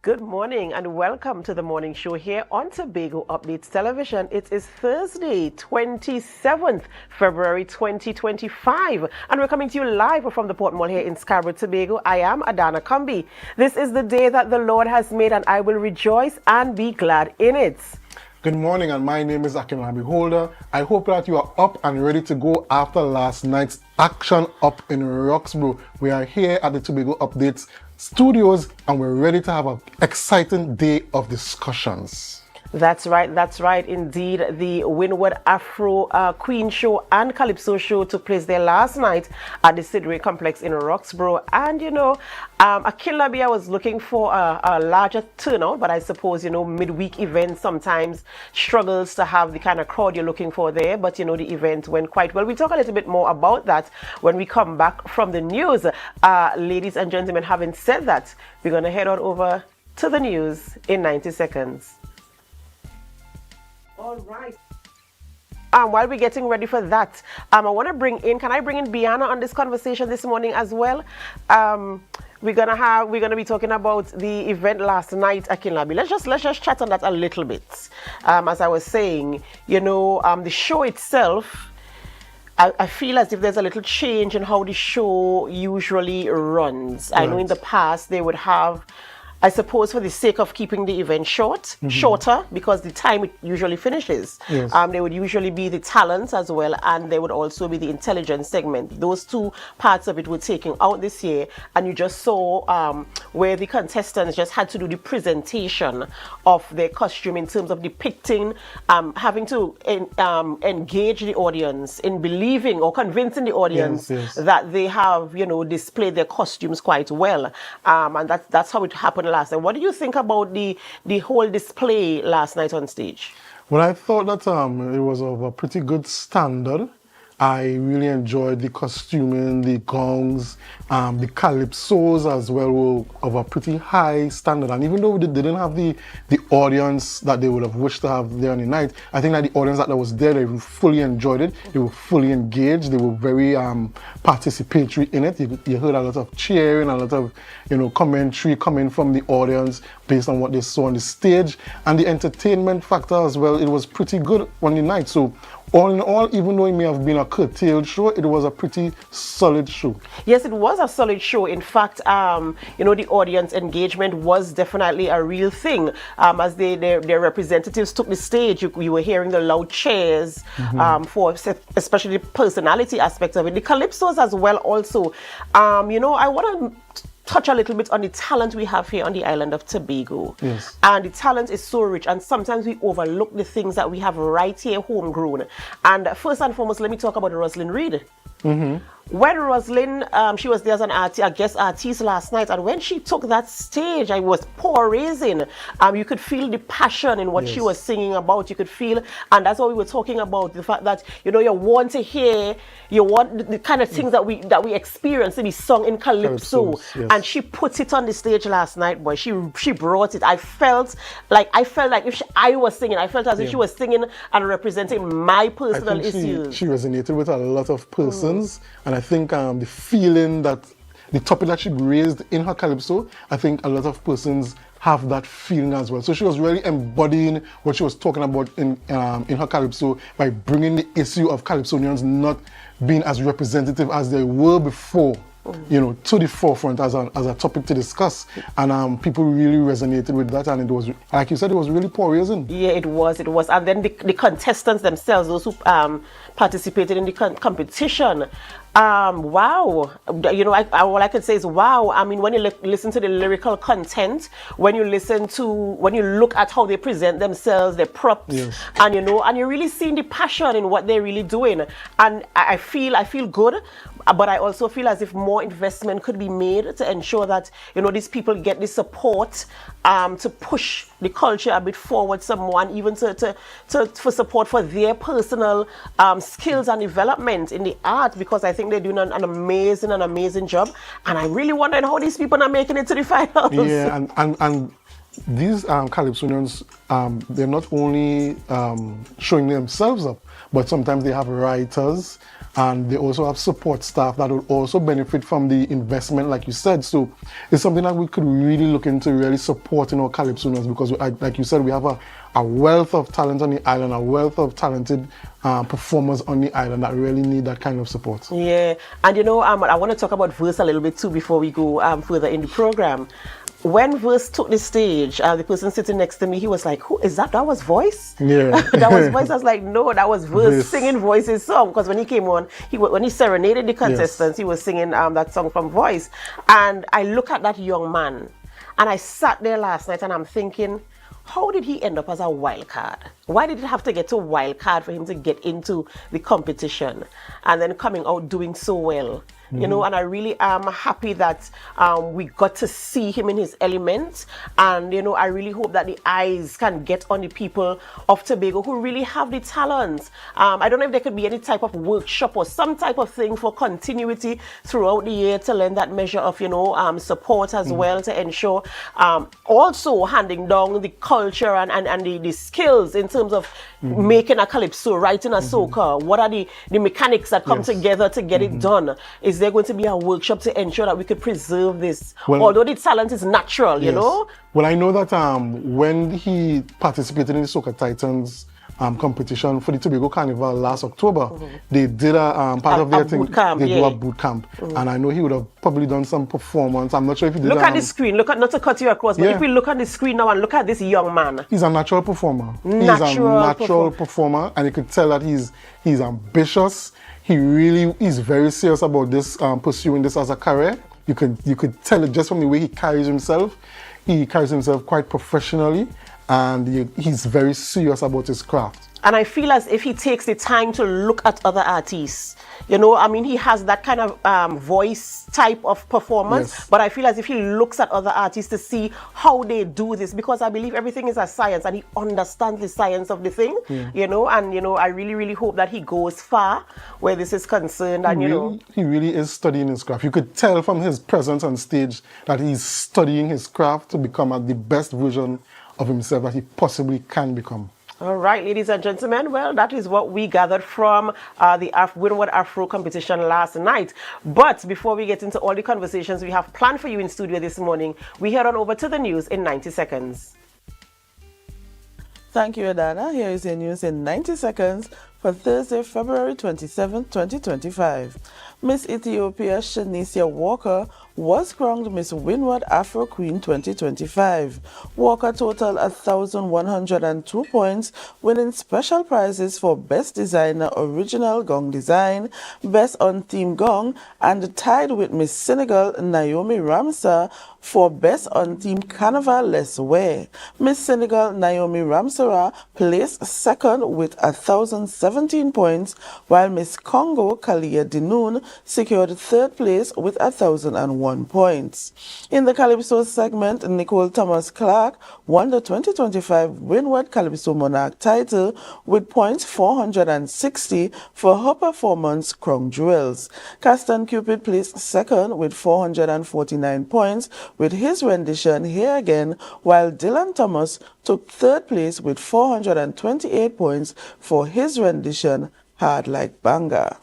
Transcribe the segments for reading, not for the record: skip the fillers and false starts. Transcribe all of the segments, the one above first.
Good morning and welcome to the morning show here on Tobago Updates Television. It is Thursday, 27th February 2025, and we're coming to you live from the Port Mall here in Scarborough, Tobago. I am Adana Kumbi. This is the day that the Lord has made, and I will rejoice and be glad in it. Good morning, and my name is Akinlabi Holder. I hope that you are up and ready to go after last night's action up in Roxborough. We are here at the Tobago Updates studios, and we're ready to have an exciting day of discussions. That's right indeed. The Windward Afro Queen Show and Calypso Show took place there last night at the Sidway Complex in Roxborough. And Akinlabi, I was looking for a larger turnout, but I suppose, midweek events sometimes struggles to have the kind of crowd you're looking for there. But, the event went quite well. We'll talk a little bit more about that when we come back from the news. Ladies and gentlemen, having said that, we're going to head on over to the news in 90 seconds. All right. While we're getting ready for that, I want to can I bring in Biana on this conversation this morning as well? We're gonna be talking about the event last night, Akinlabi. Let's just chat on that a little bit. As I was saying, the show itself, I feel as if there's a little change in how the show usually runs. Right. I know in the past they would have, I suppose, for the sake of keeping the event shorter, because the time it usually finishes. Yes. There would usually be the talents as well, and there would also be the intelligence segment. Those two parts of it were taken out this year, and you just saw where the contestants just had to do the presentation of their costume in terms of depicting, having to engage the audience in believing or convincing the audience that they have, displayed their costumes quite well. And that's how it happened last night. What do you think about the whole display last night on stage? Well, I thought that it was of a pretty good standard. I really enjoyed the costuming, the gongs, the calypsos as well were of a pretty high standard. And even though they didn't have the audience that they would have wished to have there on the night, I think that the audience that was there, they fully enjoyed it. They were fully engaged. They were very participatory in it. You heard a lot of cheering, a lot of commentary coming from the audience based on what they saw on the stage. And the entertainment factor as well, it was pretty good on the night. So all in all, even though it may have been a curtailed show, it was a pretty solid show. Yes, it was a solid show. In fact, the audience engagement was definitely a real thing. As their representatives took the stage, you were hearing the loud cheers for especially the personality aspect of it. The calypsos as well also. I want to touch a little bit on the talent we have here on the island of Tobago. Yes. And the talent is so rich, and sometimes we overlook the things that we have right here homegrown. And first and foremost, let me talk about Roslyn Reed. When Roslyn, she was there as a guest artist last night, and when she took that stage, I was praising. You could feel the passion in what she was singing about. You could feel, and that's what we were talking about, the fact that you want to hear, you want the kind of things that we experience to be sung in calypso. And she put it on the stage last night, boy. She brought it. I felt like if I was singing, I felt as if she was singing and representing my personal issues. She resonated with a lot of persons, and I think the feeling that the topic that she raised in her calypso, I think a lot of persons have that feeling as well. So she was really embodying what she was talking about in her calypso by bringing the issue of calypsonians not being as representative as they were before, to the forefront as a topic to discuss. And people really resonated with that, and it was, like you said, it was really praising. Yeah, it was. And then the contestants themselves, those who participated in the competition, wow. All I can say is wow. I mean, when you listen to the lyrical content, when you look at how they present themselves, their props, and you're really seeing the passion in what they're really doing. And I feel good, but I also feel as if more investment could be made to ensure that, these people get the support to push the culture a bit forward, someone even for support for their personal skills and development in the art, because I think they're doing an amazing job, and I'm really wondering how these people are making it to the finals. Yeah, and these calypsonians, they're not only showing themselves up, but sometimes they have writers and they also have support staff that will also benefit from the investment, like you said. So it's something that we could really look into, really supporting our calypsonians, because like you said, we have a wealth of talent on the island, a wealth of talented performers on the island that really need that kind of support. Yeah, and you know, I want to talk about Verse a little bit too before we go further in the program. When Verse took the stage, the person sitting next to me, he was like, "Who is that? That was Voice." Yeah, that was Voice. I was like, "No, that was Verse This. singing Voice's song." Because when he came on, when he serenaded the contestants, Yes. he was singing that song from Voice. And I look at that young man, and I sat there last night, and I'm thinking, how did he end up as a wild card? Why did it have to get to wild card for him to get into the competition and then coming out doing so well? You know, and I really am happy that we got to see him in his element. And, you know, I really hope that the eyes can get on the people of Tobago who really have the talent. I don't know if there could be any type of workshop or some type of thing for continuity throughout the year to lend that measure of, you know, support as well, to ensure also handing down the culture and the skills in terms of making a calypso, writing a soca. What are the mechanics that come together to get it done? Is there going to be a workshop to ensure that we could preserve this? Well, although the talent is natural, you know? Well, I know that when he participated in the Soca Titans competition for the Tobago Carnival last October, they did a part of their thing. Boot camp, they do a boot camp, and I know he would have probably done some performance. I'm not sure if he did. Look at the screen. Look at, not to cut you across, but if we look at the screen now and look at this young man, he's a natural performer. He's a natural performer, and you could tell that he's ambitious. He really is very serious about this, pursuing this as a career. You could tell it just from the way he carries himself. He carries himself quite professionally, and he's very serious about his craft. And I feel as if he takes the time to look at other artists. You know, I mean, he has that kind of voice type of performance, but I feel as if he looks at other artists to see how they do this, because I believe everything is a science and he understands the science of the thing, you know, and, you know, I really, really hope that he goes far where this is concerned. And, he really is studying his craft. You could tell from his presence on stage that he's studying his craft to become the best version of himself that he possibly can become. All right, ladies and gentlemen, well, that is what we gathered from the Windward Afro competition last night. But before we get into all the conversations we have planned for you in studio this morning, we head on over to the news in 90 seconds. Thank you, Adana. Here is your news in 90 seconds for Thursday, February 27, 2025. Miss Ethiopia Shanicia Walker was crowned Miss Windward Afro Queen 2025. Walker totaled 1,102 points, winning special prizes for Best Designer Original Gong Design, Best On-Theme Gong, and tied with Miss Senegal Naomi Ramsar for Best On-Theme Carnival Less Wear. Miss Senegal Naomi Ramsara placed second with 1,017 points, while Miss Congo Kalia Dinoon secured third place with 1,001 points. In the Calypso segment, Nicole Thomas Clark won the 2025 Windward Calypso Monarch title with points 460 for her performance Crown Jewels. Castan Cupid placed second with 449 points with his rendition Here Again, while Dylan Thomas took third place with 428 points for his rendition Hard Like Banga.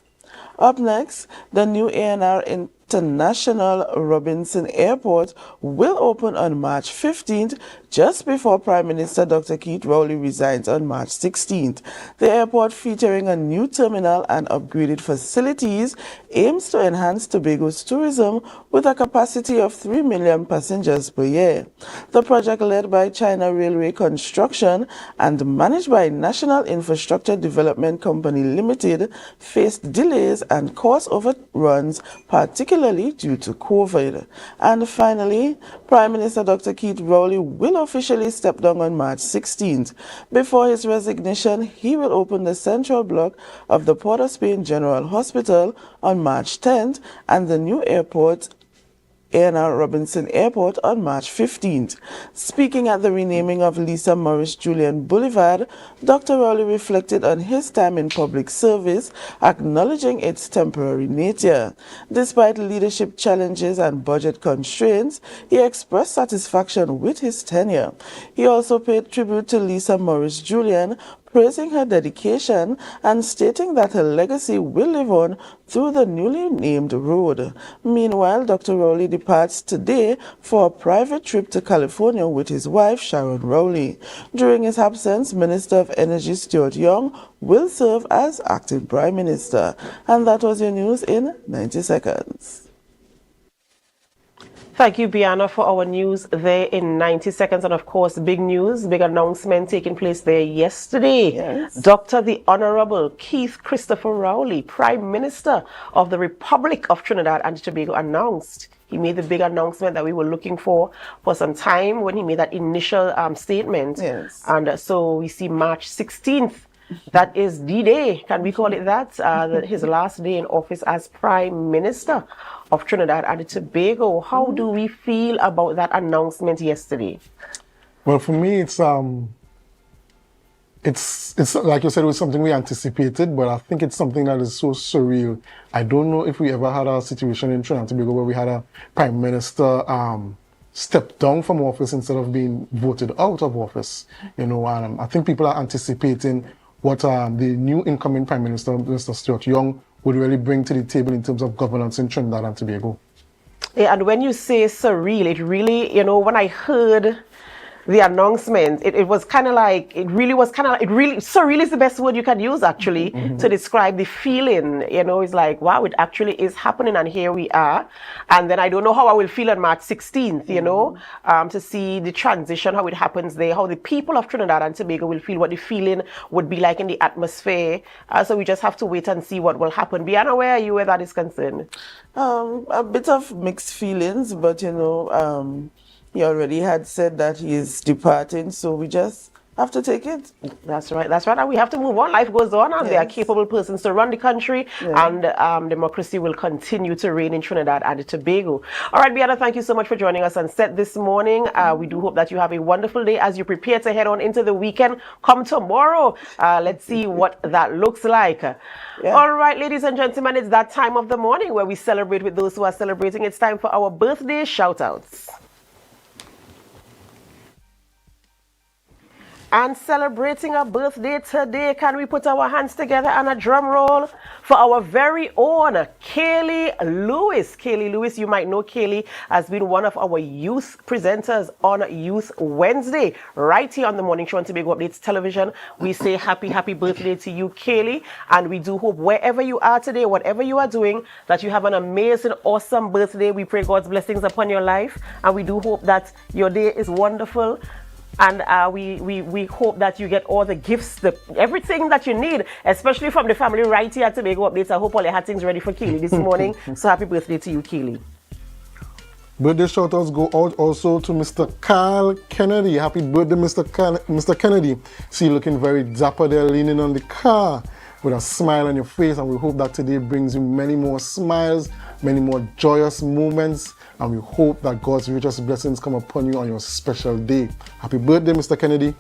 Up next, the new A&R International Robinson Airport will open on March 15th, just before Prime Minister Dr. Keith Rowley resigns on March 16th. The airport, featuring a new terminal and upgraded facilities, aims to enhance Tobago's tourism with a capacity of 3 million passengers per year. The project, led by China Railway Construction and managed by National Infrastructure Development Company Limited, faced delays and cost overruns, particularly due to COVID. And finally, Prime Minister Dr. Keith Rowley will officially step down on March 16th. Before his resignation, he will open the central block of the Port of Spain General Hospital on March 10th and the new airport A&R Robinson Airport on March 15th. Speaking at the renaming of Lisa Morris Julian Boulevard, Dr. Rowley reflected on his time in public service, acknowledging its temporary nature. Despite leadership challenges and budget constraints, he expressed satisfaction with his tenure. He also paid tribute to Lisa Morris Julian, praising her dedication and stating that her legacy will live on through the newly named road. Meanwhile, Dr. Rowley departs today for a private trip to California with his wife, Sharon Rowley. During his absence, Minister of Energy Stuart Young will serve as acting Prime Minister. And that was your news in 90 seconds. Thank you, Bianna, for our news there in 90 seconds. And of course, big news, big announcement taking place there yesterday. Yes. Dr. the Honorable Keith Christopher Rowley, Prime Minister of the Republic of Trinidad and Tobago, announced. He made the big announcement that we were looking for some time when he made that initial statement. Yes. And so we see March 16th. That is D-Day, can we call it that? His last day in office as Prime Minister of Trinidad and Tobago. How do we feel about that announcement yesterday? Well, for me, it's like you said, it was something we anticipated, but I think it's something that is so surreal. I don't know if we ever had a situation in Trinidad and Tobago where we had a Prime Minister step down from office instead of being voted out of office. You know, and I think people are anticipating what the new incoming Prime Minister, Mr. Stuart Young, would really bring to the table in terms of governance in Trinidad and Tobago. Yeah, and when you say surreal, it really, you know, when I heard the announcement, it was kind of like, surreal is the best word you can use actually to describe the feeling. You know, it's like, wow, it actually is happening and here we are. And then I don't know how I will feel on March 16th, you know, to see the transition, how it happens there, how the people of Trinidad and Tobago will feel, what the feeling would be like in the atmosphere. So we just have to wait and see what will happen. Bianna, where are you where that is concerned? A bit of mixed feelings, but you know, he already had said that he is departing, so we just have to take it. That's right. That's right. And we have to move on. Life goes on, and there are capable persons to run the country, and democracy will continue to reign in Trinidad and Tobago. All right, Bianna, thank you so much for joining us on set this morning. We do hope that you have a wonderful day as you prepare to head on into the weekend. Come tomorrow. Let's see what that looks like. All right, ladies and gentlemen, it's that time of the morning where we celebrate with those who are celebrating. It's time for our birthday shout-outs. And celebrating a birthday today, can we put our hands together and a drum roll for our very own Kaylee Lewis. Kaylee Lewis, you might know Kaylee has been one of our youth presenters on Youth Wednesday, right here on the Morning Show on Tobago Updates Television. We say happy birthday to you, Kaylee, and we do hope wherever you are today, whatever you are doing, that you have an amazing, awesome birthday. We pray God's blessings upon your life, and we do hope that your day is wonderful. And we hope that you get all the gifts, everything that you need, especially from the family right here at Tobago Updates. I hope all your had things ready for Keely this morning. So happy birthday to you, Keely. Birthday shout-outs go out also to Mr. Carl Kennedy. Happy birthday, Mr. Kennedy. See you looking very dapper there, leaning on the car with a smile on your face. And we hope that today brings you many more smiles, many more joyous moments. And we hope that God's richest blessings come upon you on your special day. Happy birthday, Mr. Kennedy.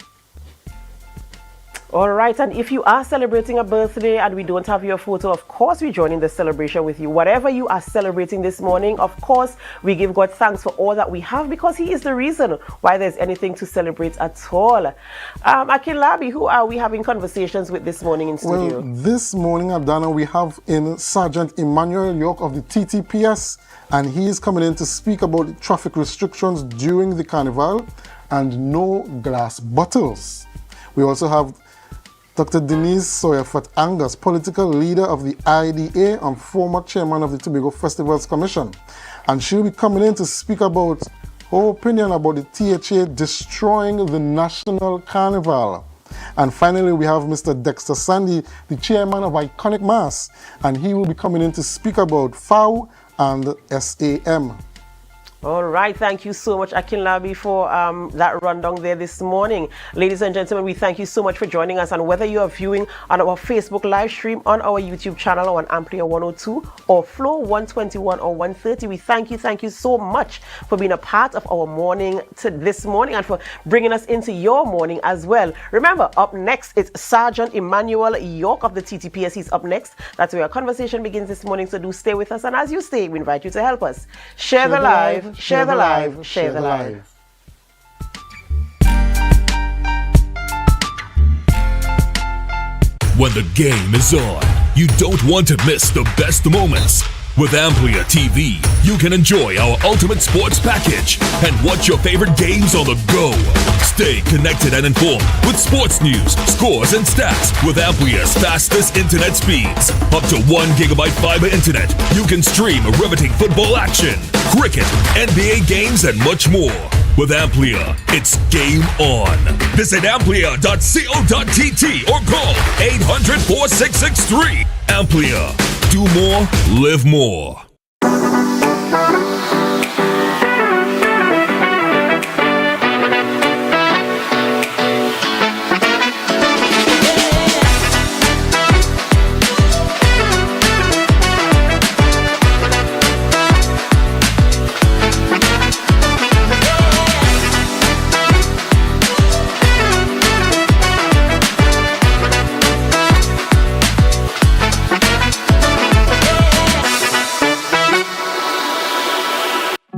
All right, and if you are celebrating a birthday and we don't have your photo, of course we join in the celebration with you. Whatever you are celebrating this morning, of course, we give God thanks for all that we have, because He is the reason why there's anything to celebrate at all. Akilabi, who are we having conversations with this morning in studio? Well, this morning, Adana, we have in Sergeant Emmanuel York of the TTPS, and he is coming in to speak about traffic restrictions during the carnival and no glass bottles. We also have Dr. Denise Sawyerford Angus, political leader of the IDA and former chairman of the Tobago Festivals Commission. And she'll be coming in to speak about her opinion about the THA destroying the National Carnival. And finally, we have Mr. Dexter Sandy, the chairman of Iconic Mass, and he will be coming in to speak about FAO and SAM. All right, thank you so much, Akinlabi, for that rundown there this morning. Ladies and gentlemen, we thank you so much for joining us. And whether you are viewing on our Facebook live stream, on our YouTube channel, or on AMPLIA 102, or Flow 121 or 130, we thank you so much for being a part of our morning this morning and for bringing us into your morning as well. Remember, up next, it's Sergeant Emmanuel York of the TTPS. He's up next. That's where our conversation begins this morning, so do stay with us. And as you stay, we invite you to help us. Share the live. Share the live, share the live. When the game is on, you don't want to miss the best moments. With AMPLIA TV, you can enjoy our ultimate sports package and watch your favorite games on the go. Stay connected and informed with sports news, scores, and stats with AMPLIA's fastest internet speeds. Up to 1 gigabyte fiber internet, you can stream riveting football action, cricket, NBA games, and much more. With AMPLIA, it's game on. Visit amplia.co.tt or call 800-4663. AMPLIA. Do more, live more.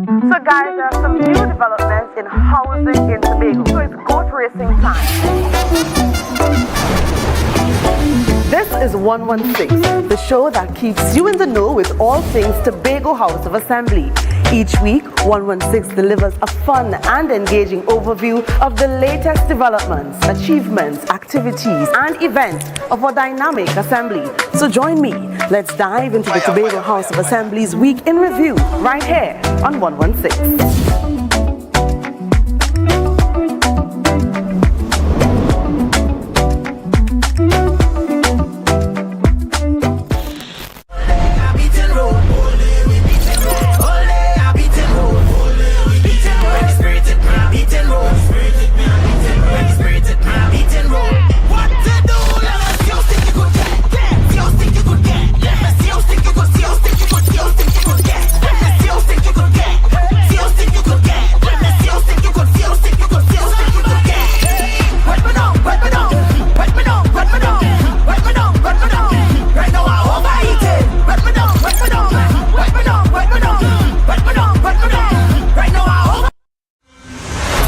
So guys, there are some new developments in housing in Tobago. So it's goat racing time. This is 116, the show that keeps you in the know with all things Tobago House of Assembly. Each week, 116 delivers a fun and engaging overview of the latest developments, achievements, activities, and events of our dynamic assembly. So join me. Let's dive into the Tobago House of Assembly's Week in Review right here on 116.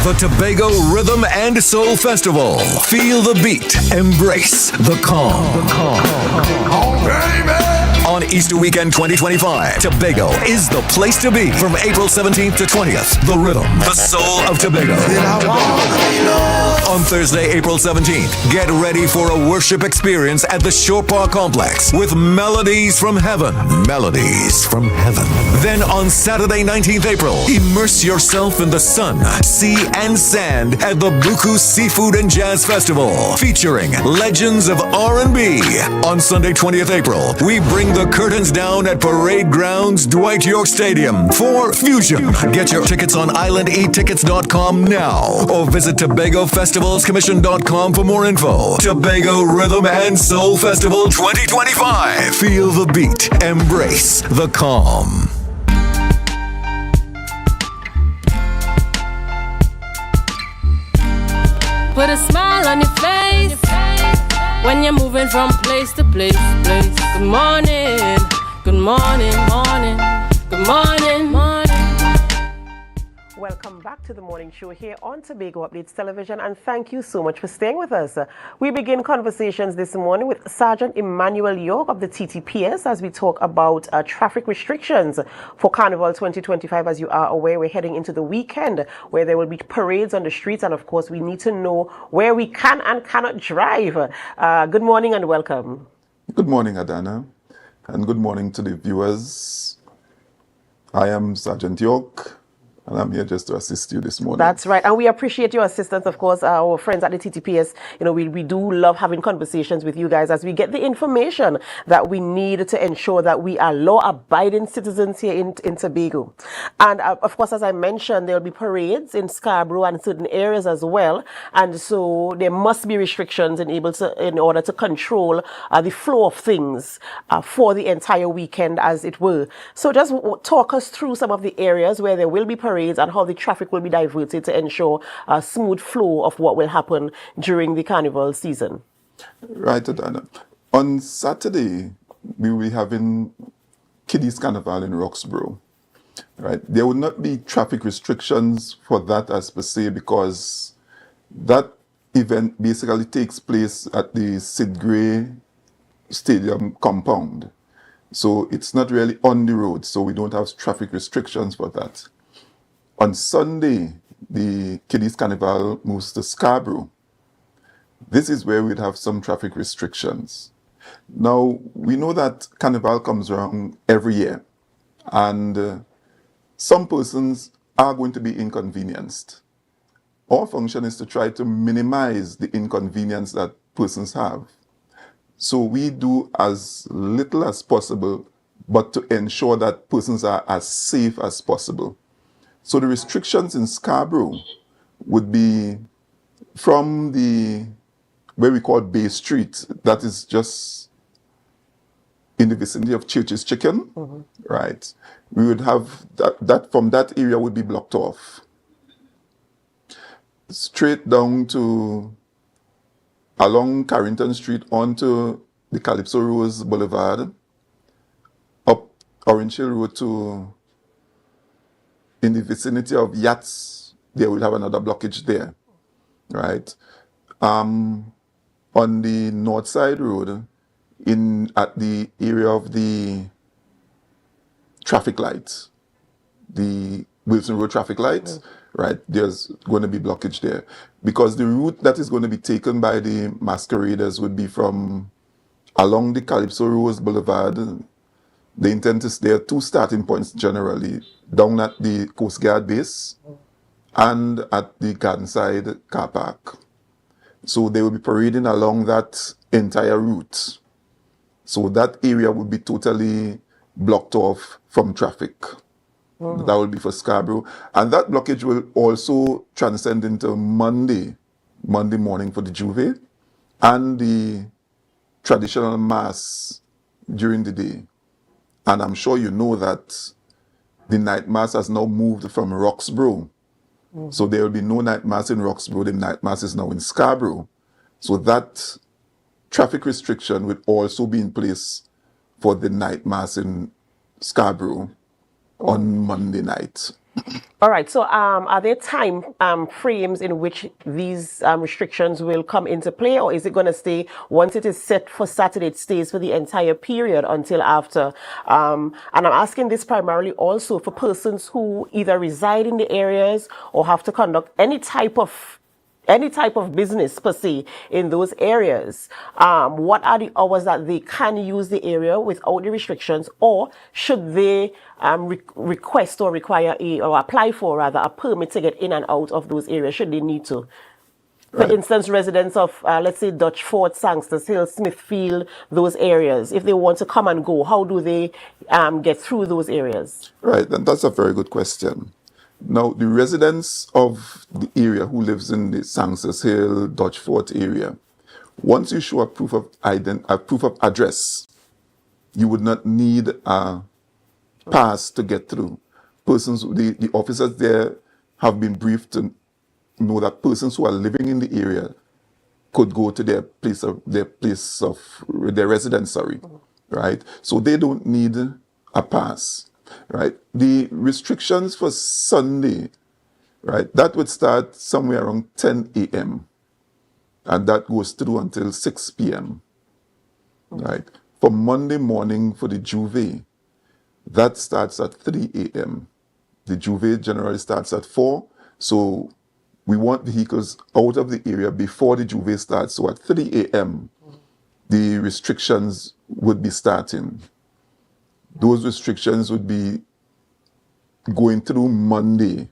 The Tobago Rhythm and Soul Festival. Feel the beat. Embrace the calm. On Easter weekend 2025, Tobago is the place to be from April 17th to 20th. The Rhythm, the Soul of Tobago. On Thursday, April 17th, get ready for a worship experience at the Shore Park Complex with Melodies from Heaven. Melodies from Heaven. Then on Saturday, 19th April, immerse yourself in the sun, sea, and sand at the Buku Seafood and Jazz Festival, featuring legends of R&B. On Sunday, 20th April, we bring the curtains down at Parade Grounds, Dwight York Stadium for Fusion. Get your tickets on islandetickets.com now or visit TobagoFestivalsCommission.com for more info. Tobago Rhythm and Soul Festival 2025. Feel the beat. Embrace the calm. Put a smile on your face when you're moving from place to place. Good morning, good morning, morning, good morning, morning. Welcome back to the morning show here on Tobago Updates Television, and thank you so much for staying with us. We begin conversations this morning with Sergeant Emmanuel York of the TTPS as we talk about traffic restrictions for Carnival 2025. As you are aware, we're heading into the weekend where there will be parades on the streets, and of course we need to know where we can and cannot drive. Good morning and welcome. Good morning, Adana, and good morning to the viewers. I am Sergeant York, And I'm here just to assist you this morning. That's right. And we appreciate your assistance, of course, our friends at the TTPS. You know, we do love having conversations with you guys as we get the information that we need to ensure that we are law-abiding citizens here in Tobago. And of course, as I mentioned, there will be parades in Scarborough and certain areas as well. And so there must be restrictions in order to control the flow of things for the entire weekend, as it were. So just talk us through some of the areas where there will be parades and how the traffic will be diverted to ensure a smooth flow of what will happen during the carnival season. Right, Adana. On Saturday, we will be having Kiddies Carnival in Roxborough. Right, there will not be traffic restrictions for that as per se, because that event basically takes place at the Sid Gray Stadium compound. So it's not really on the road, so we don't have traffic restrictions for that. On Sunday, the Kiddies Carnival moves to Scarborough. This is where we'd have some traffic restrictions. Now, we know that Carnival comes around every year, and some persons are going to be inconvenienced. Our function is to try to minimize the inconvenience that persons have. So we do as little as possible, but to ensure that persons are as safe as possible. So the restrictions in Scarborough would be from where we call Bay Street, that is just in the vicinity of Church's Chicken, right? We would have that from that area would be blocked off. Straight down along Carrington Street onto the Calypso Rose Boulevard, up Orange Hill Road to in the vicinity of Yachts, there will have another blockage there, right? On the North Side Road, at the area of the traffic lights, the Wilson Road traffic lights, right? There's going to be blockage there, because the route that is going to be taken by the masqueraders would be from along the Calypso Rose Boulevard. They intend to stay at two starting points generally, down at the Coast Guard base and at the Gardenside car park. So they will be parading along that entire route. So that area will be totally blocked off from traffic. That will be for Scarborough. And that blockage will also transcend into Monday morning for the Juve and the traditional mass during the day. And I'm sure you know that the night mass has now moved from Roxborough. So there will be no night mass in Roxborough. The night mass is now in Scarborough. So that traffic restriction will also be in place for the night mass in Scarborough on Monday night. All right. So are there time frames in which these restrictions will come into play, or is it going to stay, once it is set for Saturday, it stays for the entire period until after? And I'm asking this primarily also for persons who either reside in the areas or have to conduct any type of business per se in those areas. What are the hours that they can use the area without the restrictions, or should they request or require or apply for rather a permit to get in and out of those areas should they need to? For instance, residents of, let's say, Dutch Fort, Sangsters Hill, Smithfield, those areas, if they want to come and go, how do they get through those areas? Right, and that's a very good question. Now, the residents of the area who lives in the Sangsters Hill, Dutch Fort area, once you show a proof of address, you would not need a pass to get through. The officers there have been briefed to know that persons who are living in the area could go to their residence, right? So they don't need a pass. Right, the restrictions for Sunday, right, that would start somewhere around 10 a.m. and that goes through until 6 p.m. Right, for Monday morning for the Juve, that starts at 3 a.m. The Juve generally starts at 4, so we want vehicles out of the area before the Juve starts. So at 3 a.m., the restrictions would be starting. Those restrictions would be going through Monday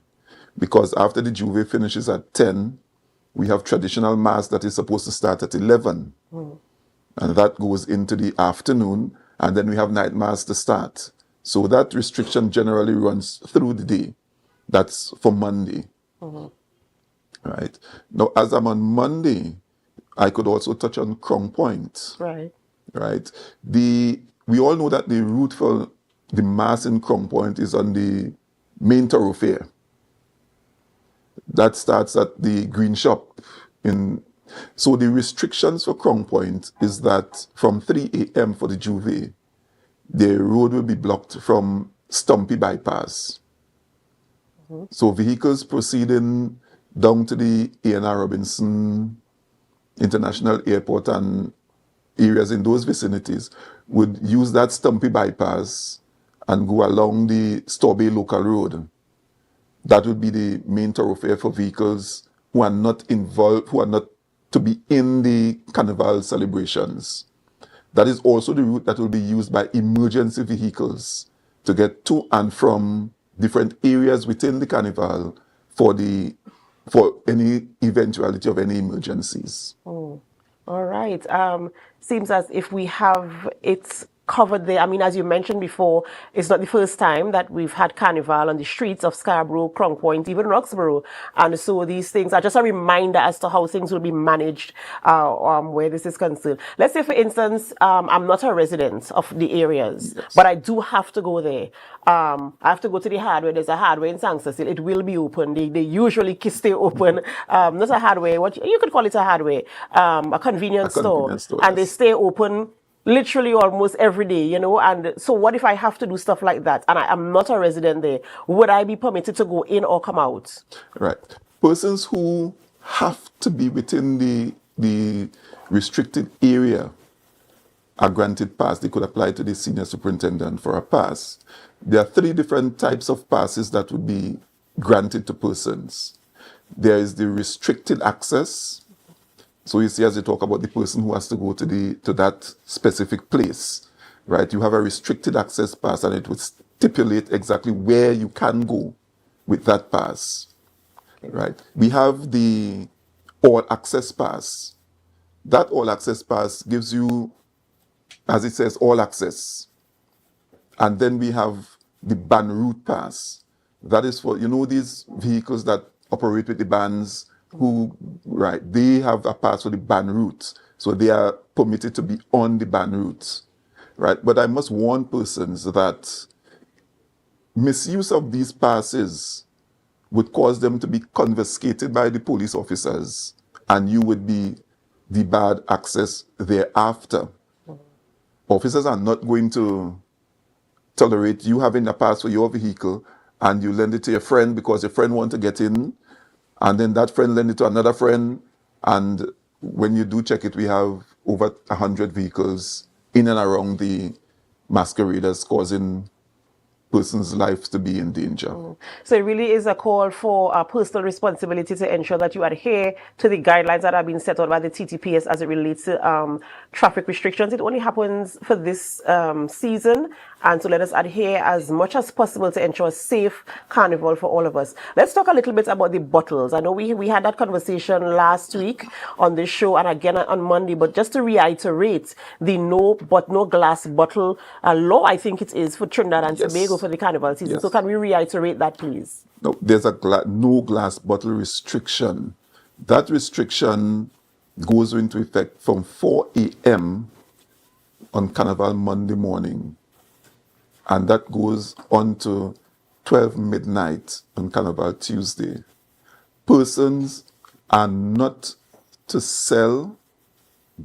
because after the Juve finishes at 10, we have traditional mass that is supposed to start at 11. And that goes into the afternoon, and then we have night mass to start. So that restriction generally runs through the day. That's for Monday. Right. Now, as I'm on Monday, I could also touch on Crown Point. Right. Right. We all know that the route for the mass in Crown Point is on the main thoroughfare. That starts at the Green Shop. So the restrictions for Crown Point is that from 3 a.m. for the Juve, the road will be blocked from Stumpy Bypass. So vehicles proceeding down to the A&R Robinson International Airport and areas in those vicinities would use that Stumpy Bypass and go along the Storbay Local Road. That would be the main thoroughfare for vehicles who are not involved, who are not to be in the carnival celebrations. That is also the route that will be used by emergency vehicles to get to and from different areas within the carnival for any eventuality of any emergencies. All right. Seems as if we have it covered there. I mean, as you mentioned before, it's not the first time that we've had carnival on the streets of Scarborough, Crown Point, even Roxborough. And so these things are just a reminder as to how things will be managed where this is concerned. Let's say, for instance, I'm not a resident of the areas, but I do have to go there. I have to go to the hardware. There's a hardware in St. Cecil. It will be open. They usually stay open. Not a hardware, what you could call it a hardware, a convenience store. And they stay open literally almost every day, you know. And so what if I have to do stuff like that and I am not a resident there? Would I be permitted to go in or come out? Right. Persons who have to be within the restricted area are granted pass. They could apply to the senior superintendent for a pass. There are 3 different types of passes that would be granted to persons. There is the restricted access. So you see, as they talk about the person who has to go to that specific place, right? You have a restricted access pass, and it would stipulate exactly where you can go with that pass, right? We have the all access pass. That all access pass gives you, as it says, all access. And then we have the ban route pass. That is for, these vehicles that operate with the bans, they have a pass for the ban route. So they are permitted to be on the ban route, right? But I must warn persons that misuse of these passes would cause them to be confiscated by the police officers, and you would be debarred access thereafter. Officers are not going to tolerate you having a pass for your vehicle and you lend it to your friend because your friend wants to get in, and then that friend lend it to another friend, and when you do check it, we have over 100 vehicles in and around the masqueraders, causing persons' lives to be in danger. So it really is a call for personal responsibility to ensure that you adhere to the guidelines that have been set out by the TTPS as it relates to traffic restrictions. It only happens for this season, and so let us adhere as much as possible to ensure a safe carnival for all of us. Let's talk a little bit about the bottles. I know we had that conversation last week on this show and again on Monday, but just to reiterate, the no glass bottle law, I think it is, for Trinidad and Tobago for the carnival season. So can we reiterate that, please? No, there's a no glass bottle restriction. That restriction goes into effect from 4 a.m. on Carnival Monday morning, and that goes on to 12 midnight on Carnival Tuesday. Persons are not to sell,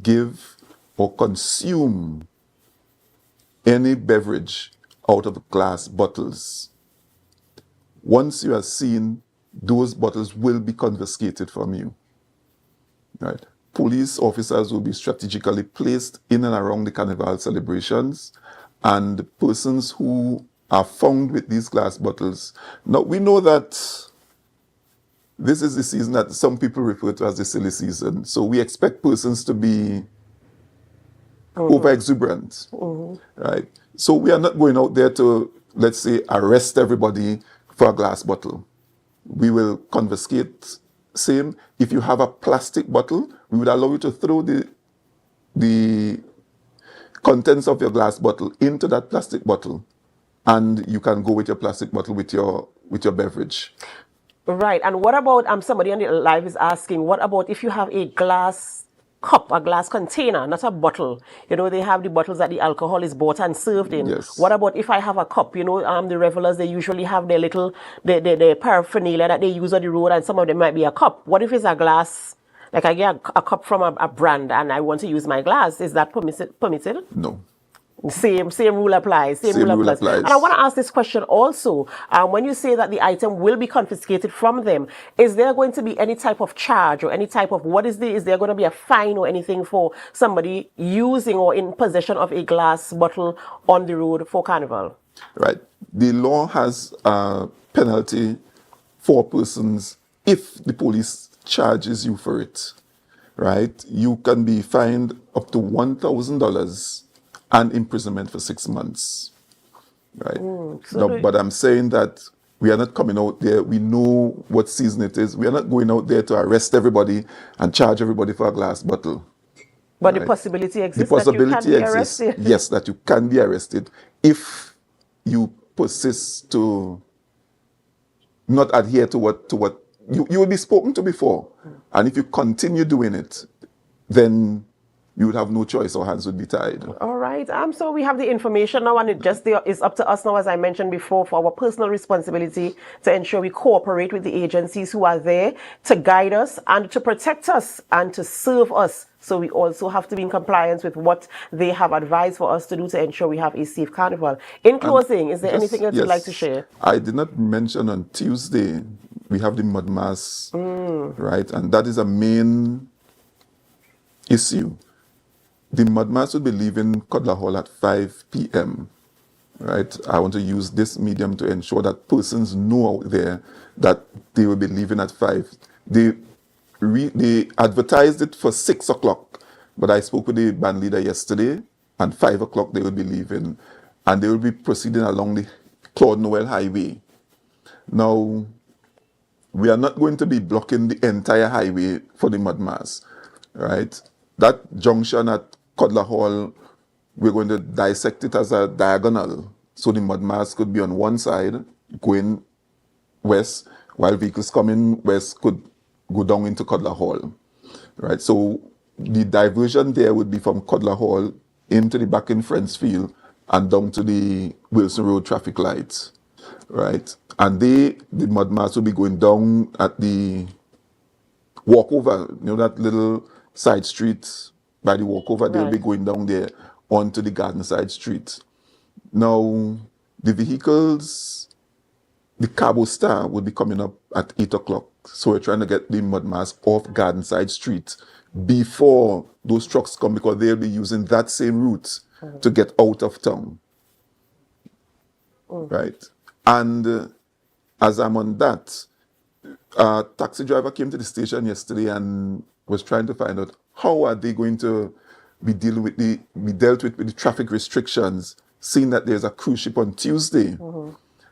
give, or consume any beverage out of glass bottles. Once you are seen, those bottles will be confiscated from you. Right? Police officers will be strategically placed in and around the carnival celebrations, and persons who are found with these glass bottles. Now, we know that this is the season that some people refer to as the silly season. So we expect persons to be over exuberant, right? So we are not going out there to, let's say, arrest everybody for a glass bottle, we will confiscate. Same, if you have a plastic bottle, we would allow you to throw the contents of your glass bottle into that plastic bottle, and you can go with your plastic bottle with your beverage. Right. And what about somebody on the live is asking, what about if you have a glass cup, a glass container, not a bottle? You know, they have the bottles that the alcohol is bought and served in. Yes. What about if I have a cup? You know, the revelers, they usually have their little the paraphernalia that they use on the road, and some of them might be a cup. What if it's a glass? Like I get a cup from a brand and I want to use my glass. Is that permitted? No. Same rule applies. Same rule applies. And I want to ask this question also. When you say that the item will be confiscated from them, is there going to be any type of charge or any type of is there going to be a fine or anything for somebody using or in possession of a glass bottle on the road for Carnival? Right. The law has a penalty for persons if the police charges you for it. Right. You can be fined up to $1,000 and imprisonment for 6 months. Right. But I'm saying that we are not coming out there. We know what season it is. We are not going out there to arrest everybody and charge everybody for a glass bottle. But the possibility exists that you can be arrested. Yes, that you can be arrested if you persist to not adhere to what you will be spoken to before. And if you continue doing it, then you would have no choice, or hands would be tied. All right. So we have the information now, and it's up to us now, as I mentioned before, for our personal responsibility to ensure we cooperate with the agencies who are there to guide us and to protect us and to serve us. So we also have to be in compliance with what they have advised for us to do to ensure we have a safe carnival. In closing, is there anything else you'd like to share? I did not mention on Tuesday, we have the mud mass, right? And that is a main issue. The mud mass will be leaving Codler Hall at 5 p.m., right? I want to use this medium to ensure that persons know out there that they will be leaving at 5. They advertised it for 6 o'clock, but I spoke with the band leader yesterday, and 5 o'clock they will be leaving, and they will be proceeding along the Claude Noel Highway. Now, we are not going to be blocking the entire highway for the mud mass, right? That junction at Codler Hall, we're going to dissect it as a diagonal, so the mud mass could be on one side going west, while vehicles coming west could go down into Codler Hall, right? So the diversion there would be from Codler Hall into the back in Friends Field and down to the Wilson Road traffic lights, right? And the mud mass will be going down at the walkover, you know, that little side street by the walkover. They'll be going down there onto the Garden Side Street. Now, the vehicles, the Cabo Star would be coming up at 8 o'clock. So we're trying to get the mud mass off Garden Side Street before those trucks come, because they'll be using that same route to get out of town. Right? And as I'm on that, a taxi driver came to the station yesterday and was trying to find out how are they going to be dealt with the traffic restrictions, seeing that there's a cruise ship on Tuesday,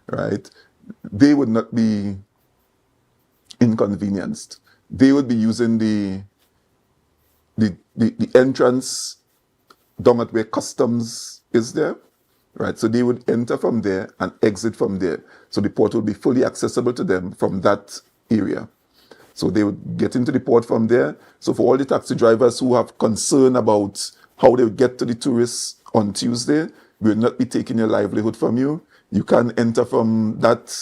right? They would not be inconvenienced. They would be using the entrance down at where customs is there, right? So they would enter from there and exit from there. So the port will be fully accessible to them from that area. So they would get into the port from there. So for all the taxi drivers who have concern about how they would get to the tourists on Tuesday, we will not be taking your livelihood from you. You can enter from that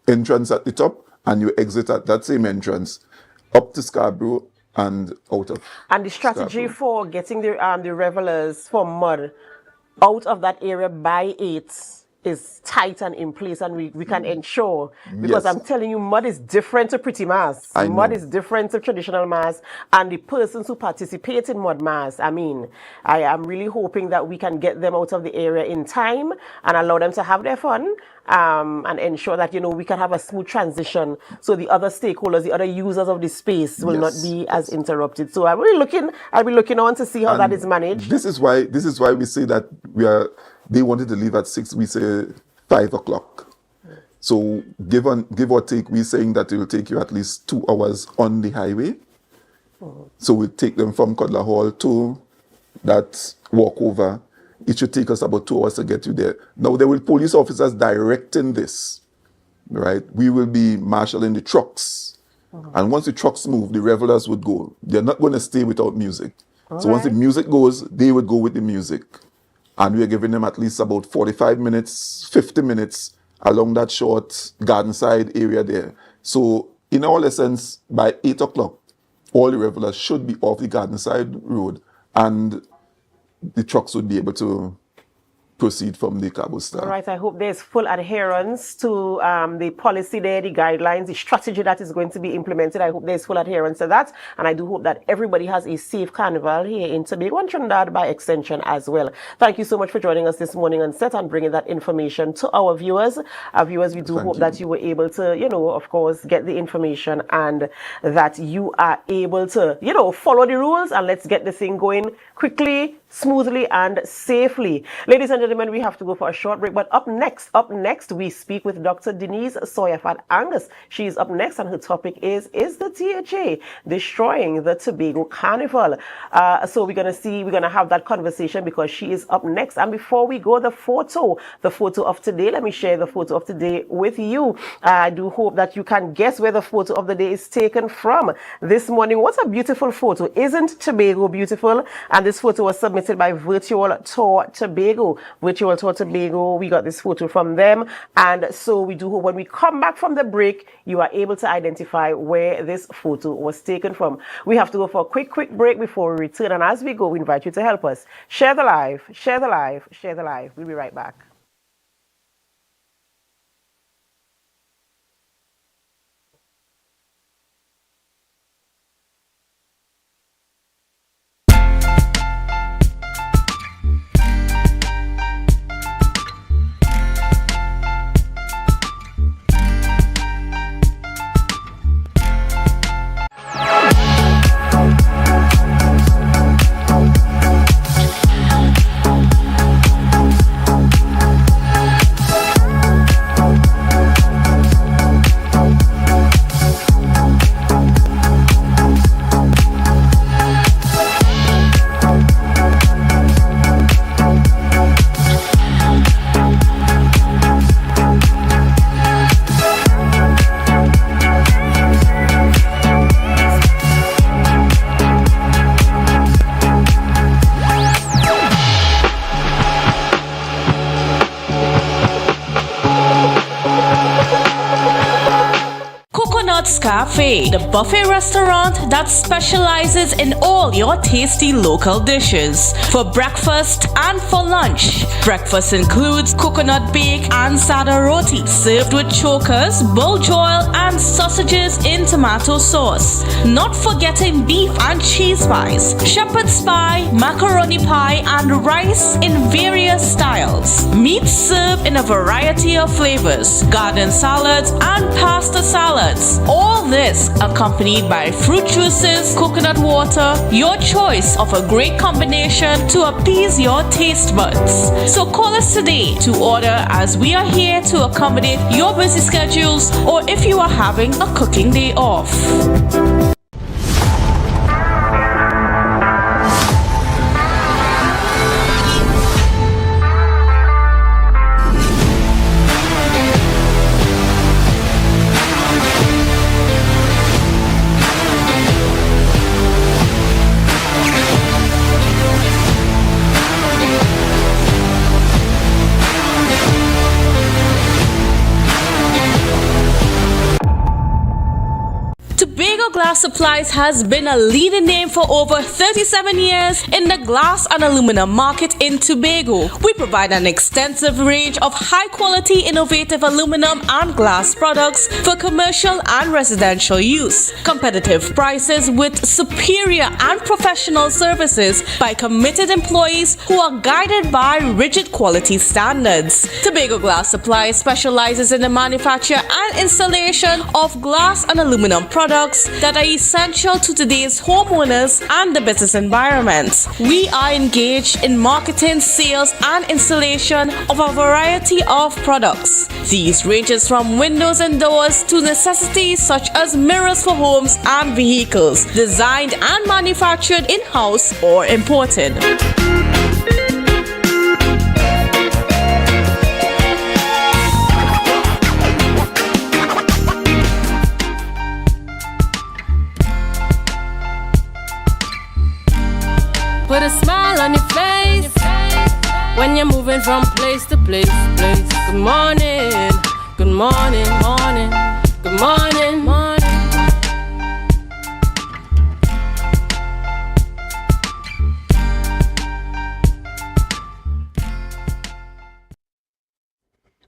entrance at the top, and you exit at that same entrance up to Scarborough and out of. And the strategy for getting the revelers for mud out of that area by 8 is tight and in place, and we can ensure, because I'm telling you, mud is different to pretty mass. Mud is different to traditional mass, and the persons who participate in mud mass, I mean, I am really hoping that we can get them out of the area in time and allow them to have their fun, and ensure that, you know, we can have a smooth transition so the other stakeholders, the other users of the space will not be as interrupted. So I'll be looking on to see how that is managed. This is why we say that they wanted to leave at 6, we say 5 o'clock. So give or take, we're saying that it will take you at least 2 hours on the highway. So we take them from Codler Hall to that walkover. It should take us about 2 hours to get you there. Now there will be police officers directing this, right? We will be marshalling the trucks. And once the trucks move, the revelers would go. They're not going to stay without music. So once the music goes, they would go with the music. And we're giving them at least about 45 minutes, 50 minutes along that short garden side area there. So in all essence, by 8 o'clock, all the revelers should be off the garden side road and the trucks would be able to proceed from the Cabo Star. All right, I hope there's full adherence to the policy there, the guidelines, the strategy that is going to be implemented. I hope there's full adherence to that. And I do hope that everybody has a safe carnival here in Tobago and Trinidad by extension as well. Thank you so much for joining us this morning on set and bringing that information to our viewers. Our viewers, we do hope that you were able to, of course, get the information and that you are able to, follow the rules, and let's get the thing going quickly, smoothly, and safely. Ladies and gentlemen, we have to go for a short break, but up next, we speak with Dr. Denise Sawyerford Angus. She's up next, and her topic is the THA destroying the Tobago Carnival? So we're gonna have that conversation because she is up next. And before we go, the photo of today, let me share the photo of today with you. I do hope that you can guess where the photo of the day is taken from this morning. What a beautiful photo. Isn't Tobago beautiful? And this photo was submitted by Virtual Tour Tobago. Virtual Tour Tobago, we got this photo from them. And so we do hope when we come back from the break, you are able to identify where this photo was taken from. We have to go for a quick break before we return. And as we go, we invite you to help us. Share the live, share the live, share the live. We'll be right back. Cafe, the buffet restaurant that specializes in all your tasty local dishes. For breakfast and for lunch. Breakfast includes coconut bake and sada roti, served with chokers, bull joil, and sausages in tomato sauce. Not forgetting beef and cheese pies, shepherd's pie, macaroni pie, and rice in various styles. Meat served in a variety of flavors, garden salads, and pasta salads. All this accompanied by fruit juices, coconut water, your choice of a great combination to appease your taste buds. So call us today to order, as we are here to accommodate your busy schedules or if you are having a cooking day off. Glass Supplies has been a leading name for over 37 years in the glass and aluminum market in Tobago. We provide an extensive range of high-quality, innovative aluminum and glass products for commercial and residential use. Competitive prices with superior and professional services by committed employees who are guided by rigid quality standards. Tobago Glass Supplies specializes in the manufacture and installation of glass and aluminum products that are essential to today's homeowners and the business environment. We are engaged in marketing, sales, and installation of a variety of products. These ranges from windows and doors to necessities such as mirrors for homes and vehicles, designed and manufactured in-house or imported. Put a smile on your face when you're moving from place to place. Good morning, good morning, morning, good morning, morning.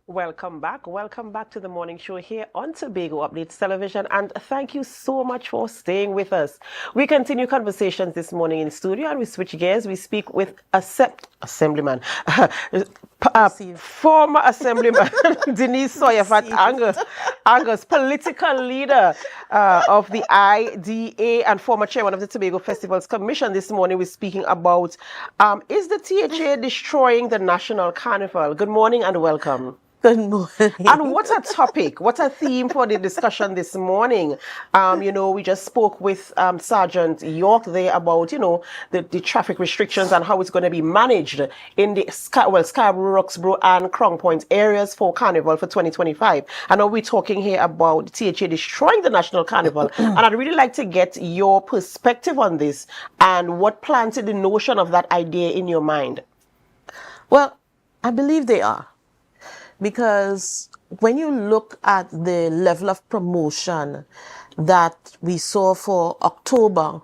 Welcome back to the morning show here on Tobago Updates Television, and thank you so much for staying with us. We continue conversations this morning in studio, and we switch gears. We speak with Assemblyman, former Assemblyman Denise Sawyer Angus, political leader of the IDA and former chairman of the Tobago Festivals Commission. This morning we're speaking about is the THA destroying the National Carnival? Good morning and welcome. Good morning. And what a topic, what a theme for the discussion this morning. We just spoke with Sergeant York there about, the traffic restrictions and how it's going to be managed in the Scarborough, Roxborough and Crown Point areas for Carnival for 2025. And now we're talking here about THA destroying the National Carnival. And I'd really like to get your perspective on this and what planted the notion of that idea in your mind. Well, I believe they are. Because when you look at the level of promotion that we saw for October,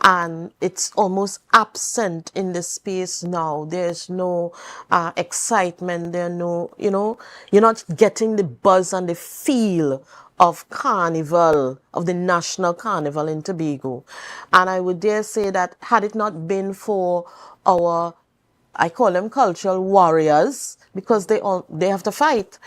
and it's almost absent in the space now. There's no excitement. There's no, you're not getting the buzz and the feel of Carnival, of the National Carnival in Tobago. And I would dare say that had it not been for our, I call them cultural warriors, because they have to fight,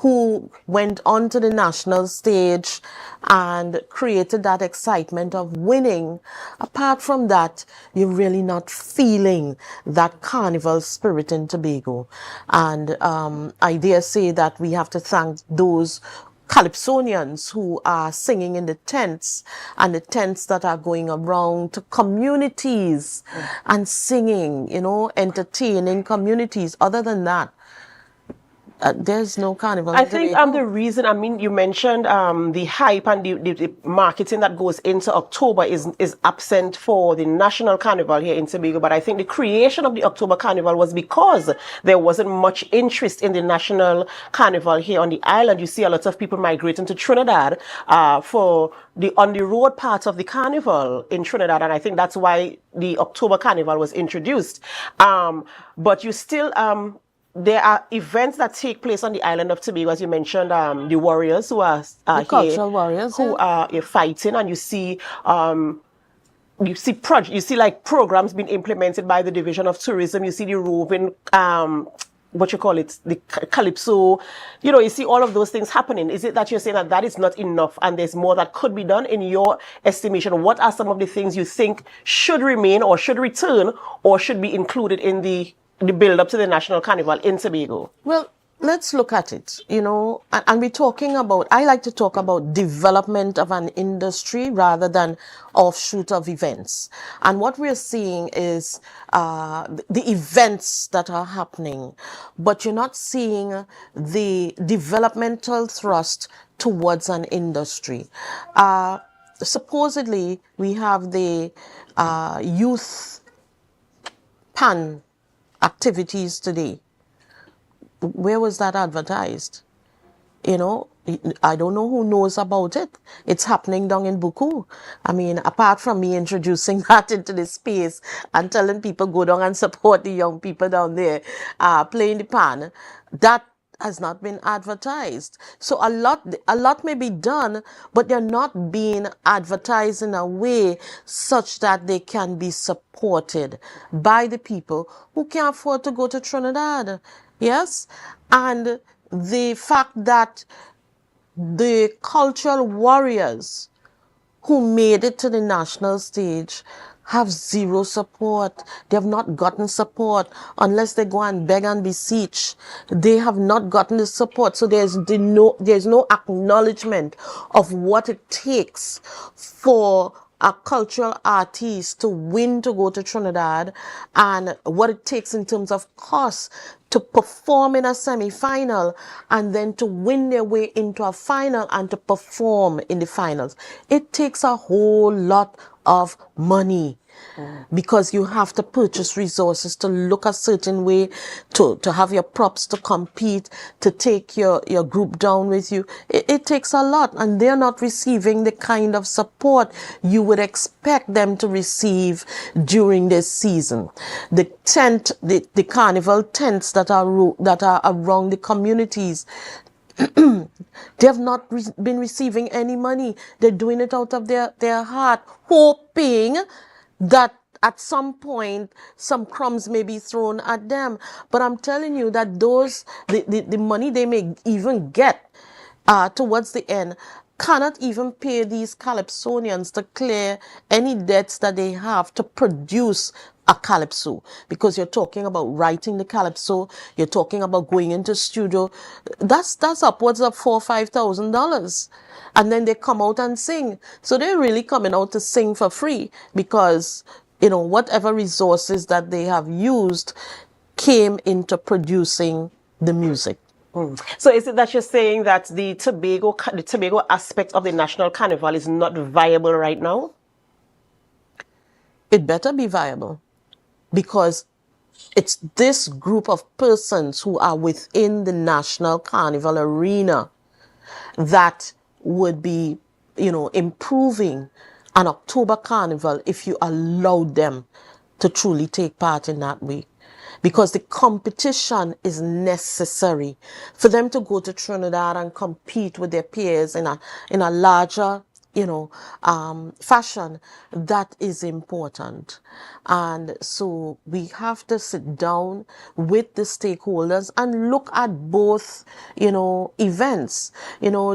who went onto the national stage and created that excitement of winning. Apart from that, you're really not feeling that carnival spirit in Tobago. And I dare say that we have to thank those Calypsonians who are singing in the tents, and the tents that are going around to communities and singing, entertaining communities. Other than that, there's no carnival. I think the reason, you mentioned the hype and the marketing that goes into October is absent for the National Carnival here in Tobago. But I think the creation of the October Carnival was because there wasn't much interest in the National Carnival here on the island. You see a lot of people migrating to Trinidad for the on-the-road part of the carnival in Trinidad. And I think that's why the October Carnival was introduced. But you still... there are events that take place on the island of Tobago, as you mentioned, the warriors who are the cultural warriors who are fighting, and you see programs being implemented by the Division of Tourism. You see the roving, the Calypso. You see all of those things happening. Is it that you're saying that is not enough and there's more that could be done in your estimation? What are some of the things you think should remain or should return or should be included in the build up to the National Carnival in Tobago? Well, let's look at it, and we're talking about, I like to talk about development of an industry rather than offshoot of events. And what we're seeing is the events that are happening, but you're not seeing the developmental thrust towards an industry. Supposedly, we have the youth pan activities today. Where was that advertised? I don't know who knows about it. It's happening down in Buku. Apart from me introducing that into the space and telling people go down and support the young people down there playing the pan, that has not been advertised. So a lot may be done, but they're not being advertised in a way such that they can be supported by the people who can afford to go to Trinidad. Yes? And the fact that the cultural warriors who made it to the national stage have zero support. They have not gotten support unless they go and beg and beseech. They have not gotten the support. So there's no acknowledgement of what it takes for a cultural artist to win to go to Trinidad, and what it takes in terms of cost to perform in a semi-final and then to win their way into a final and to perform in the finals. It takes a whole lot of money. Because you have to purchase resources to look a certain way, to have your props to compete, to take your group down with you. It takes a lot, and they're not receiving the kind of support you would expect them to receive during this season. The carnival tents that are around the communities, they have not been receiving any money. They're doing it out of their heart, hoping that at some point some crumbs may be thrown at them. But I'm telling you that the money they may even get towards the end cannot even pay these calypsonians to clear any debts that they have to produce a calypso, because you're talking about writing the calypso, you're talking about going into studio. That's upwards of $4,000 or $5,000, and then they come out and sing. So they're really coming out to sing for free, because whatever resources that they have used came into producing the music. So is it that you're saying that the Tobago aspect of the National Carnival is not viable right now? It better be viable, because it's this group of persons who are within the National Carnival arena that would be, improving an October Carnival if you allowed them to truly take part in that way. Because the competition is necessary for them to go to Trinidad and compete with their peers in a larger fashion. That is important. And so we have to sit down with the stakeholders and look at both, events.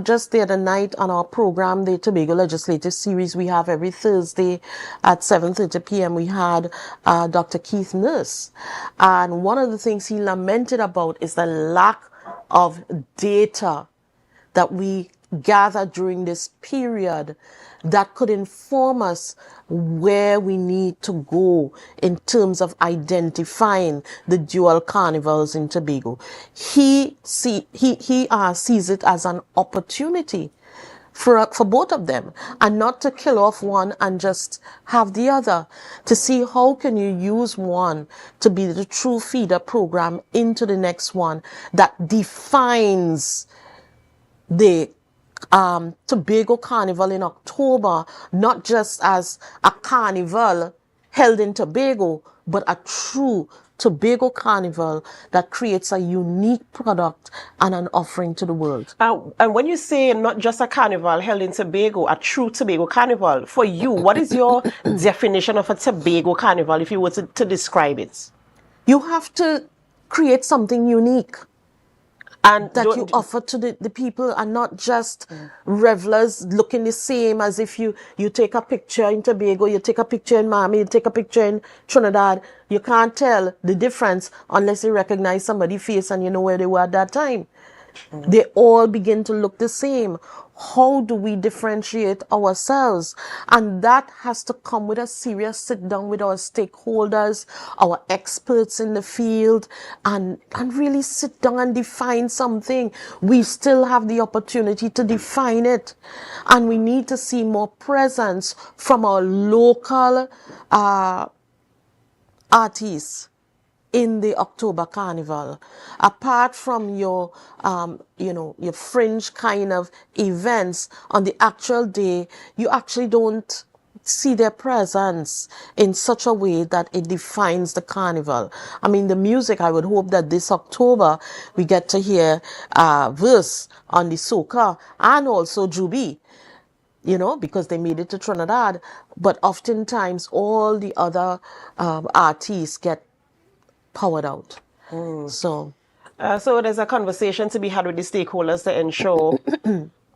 Just the other night on our program, the Tobago Legislative Series, we have every Thursday at 7:30 p.m. we had Dr. Keith Nurse. And one of the things he lamented about is the lack of data that we gather during this period that could inform us where we need to go in terms of identifying the dual carnivals in Tobago. He sees it as an opportunity for both of them, and not to kill off one and just have the other, to see how can you use one to be the true feeder program into the next one that defines the Tobago Carnival in October, not just as a carnival held in Tobago, but a true Tobago Carnival that creates a unique product and an offering to the world. And when you say not just a carnival held in Tobago, a true Tobago Carnival, for you, what is your definition of a Tobago Carnival if you were to describe it? You have to create something unique and that you offer to the people, and not just revelers looking the same as if you take a picture in Tobago, you take a picture in Miami, you take a picture in Trinidad. You can't tell the difference unless you recognize somebody's face and you know where they were at that time. They all begin to look the same. How do we differentiate ourselves? And that has to come with a serious sit down with our stakeholders, our experts in the field, and really sit down and define something. We still have the opportunity to define it. And we need to see more presence from our local artists in the October Carnival. Apart from your fringe kind of events, on the actual day, you actually don't see their presence in such a way that it defines the carnival. I mean, the music, I would hope that this October we get to hear verse on the soca and also Jubi, because they made it to Trinidad. But oftentimes all the other artists get powered out. So there's a conversation to be had with the stakeholders to ensure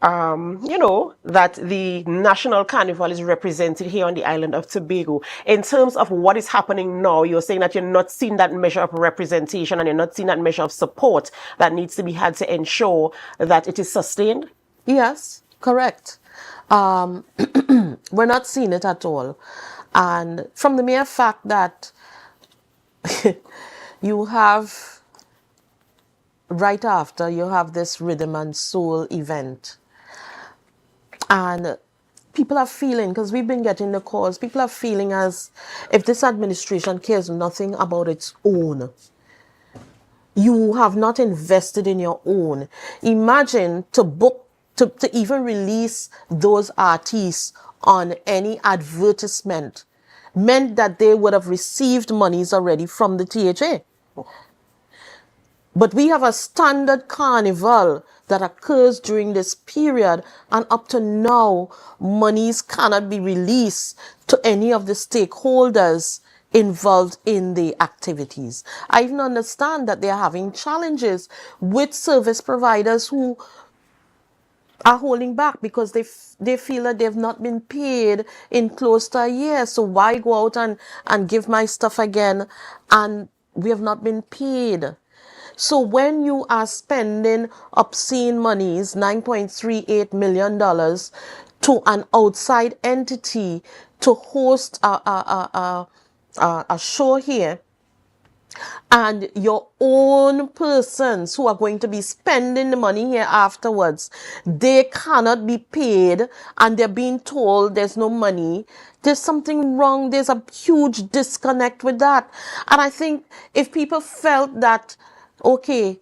that the National Carnival is represented here on the island of Tobago. In terms of what is happening now, you're saying that you're not seeing that measure of representation and you're not seeing that measure of support that needs to be had to ensure that it is sustained? Yes, correct. We're not seeing it at all. And from the mere fact that you have, right after, you have this rhythm and soul event. And people are feeling, because we've been getting the calls, people are feeling as if this administration cares nothing about its own. You have not invested in your own. Imagine to book, to even release those artists on any advertisement meant that they would have received monies already from the THA. But we have a standard carnival that occurs during this period, and up to now, monies cannot be released to any of the stakeholders involved in the activities. I even understand that they are having challenges with service providers who are holding back because they feel that they've not been paid in close to a year. So why go out and give my stuff again and we have not been paid? So when you are spending obscene monies, $9.38 million, to an outside entity to host a show here, and your own persons who are going to be spending the money here afterwards, they cannot be paid and they're being told there's no money, there's something wrong. There's a huge disconnect with that. And I think if people felt that, okay,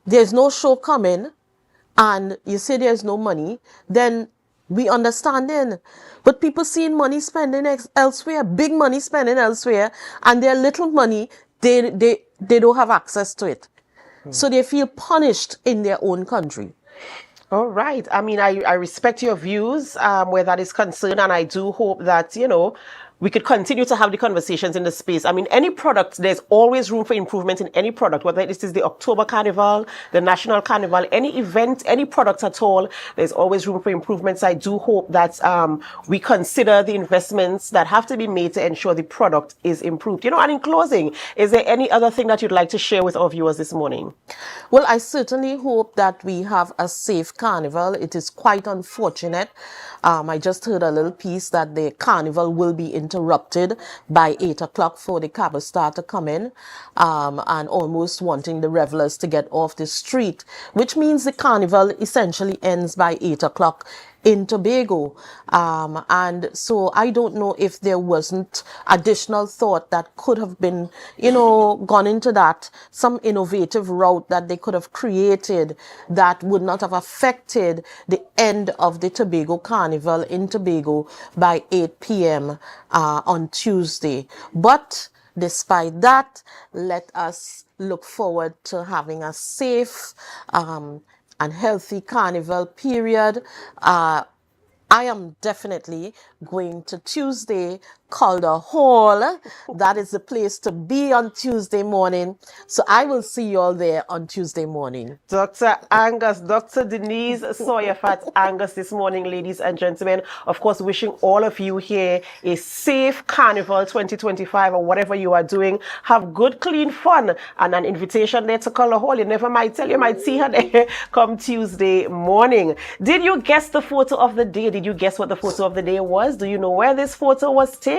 there's no show coming and you say there's no money, then we understand then. But people seeing money spending elsewhere, big money spending elsewhere, and their little money, they don't have access to it. So they feel punished in their own country. All right. I mean, I respect your views where that is concerned, and I do hope that, we could continue to have the conversations in the space. I mean, any product, there's always room for improvement in any product, whether this is the October Carnival, the National Carnival, any event, any product at all, there's always room for improvements. I do hope that we consider the investments that have to be made to ensure the product is improved. And in closing, is there any other thing that you'd like to share with our viewers this morning? Well, I certainly hope that we have a safe carnival. It is quite unfortunate. I just heard a little piece that the carnival will be interrupted by 8 o'clock for the cab star to come in, and almost wanting the revelers to get off the street, which means the carnival essentially ends by 8 o'clock in Tobago. And so I don't know if there wasn't additional thought that could have been, gone into that, some innovative route that they could have created that would not have affected the end of the Tobago Carnival in Tobago by 8 p.m. On Tuesday. But despite that, let us look forward to having a safe and healthy carnival period. I am definitely going to Tuesday Calder Hall. That is the place to be on Tuesday morning. So I will see you all there on Tuesday morning. Dr. Angus, Dr. Denise Sawyerfat Angus this morning, ladies and gentlemen. Of course, wishing all of you here a safe Carnival 2025 or whatever you are doing. Have good, clean fun and an invitation there to Calder Hall. You never might tell, you might see her there come Tuesday morning. Did you guess the photo of the day? Did you guess what the photo of the day was? Do you know where this photo was taken?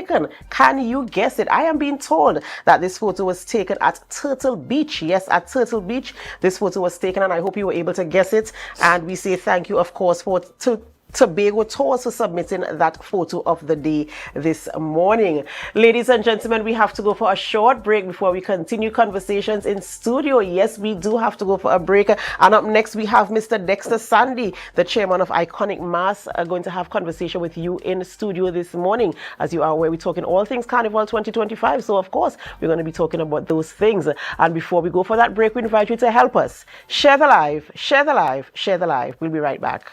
Can you guess it? I am being told that this photo was taken at Turtle Beach. Yes, at Turtle Beach, this photo was taken, and I hope you were able to guess it. And we say thank you, of course, to Tobago Tours for submitting that photo of the day this morning. Ladies and gentlemen, we have to go for a short break before we continue conversations in studio. Yes, we do have to go for a break. And up next, we have Mr. Dexter Sandy, the chairman of Iconic Mass, going to have conversation with you in studio this morning. As you are aware, we're talking all things Carnival 2025. So, of course, we're going to be talking about those things. And before we go for that break, we invite you to help us. Share the live, share the live, share the live. We'll be right back.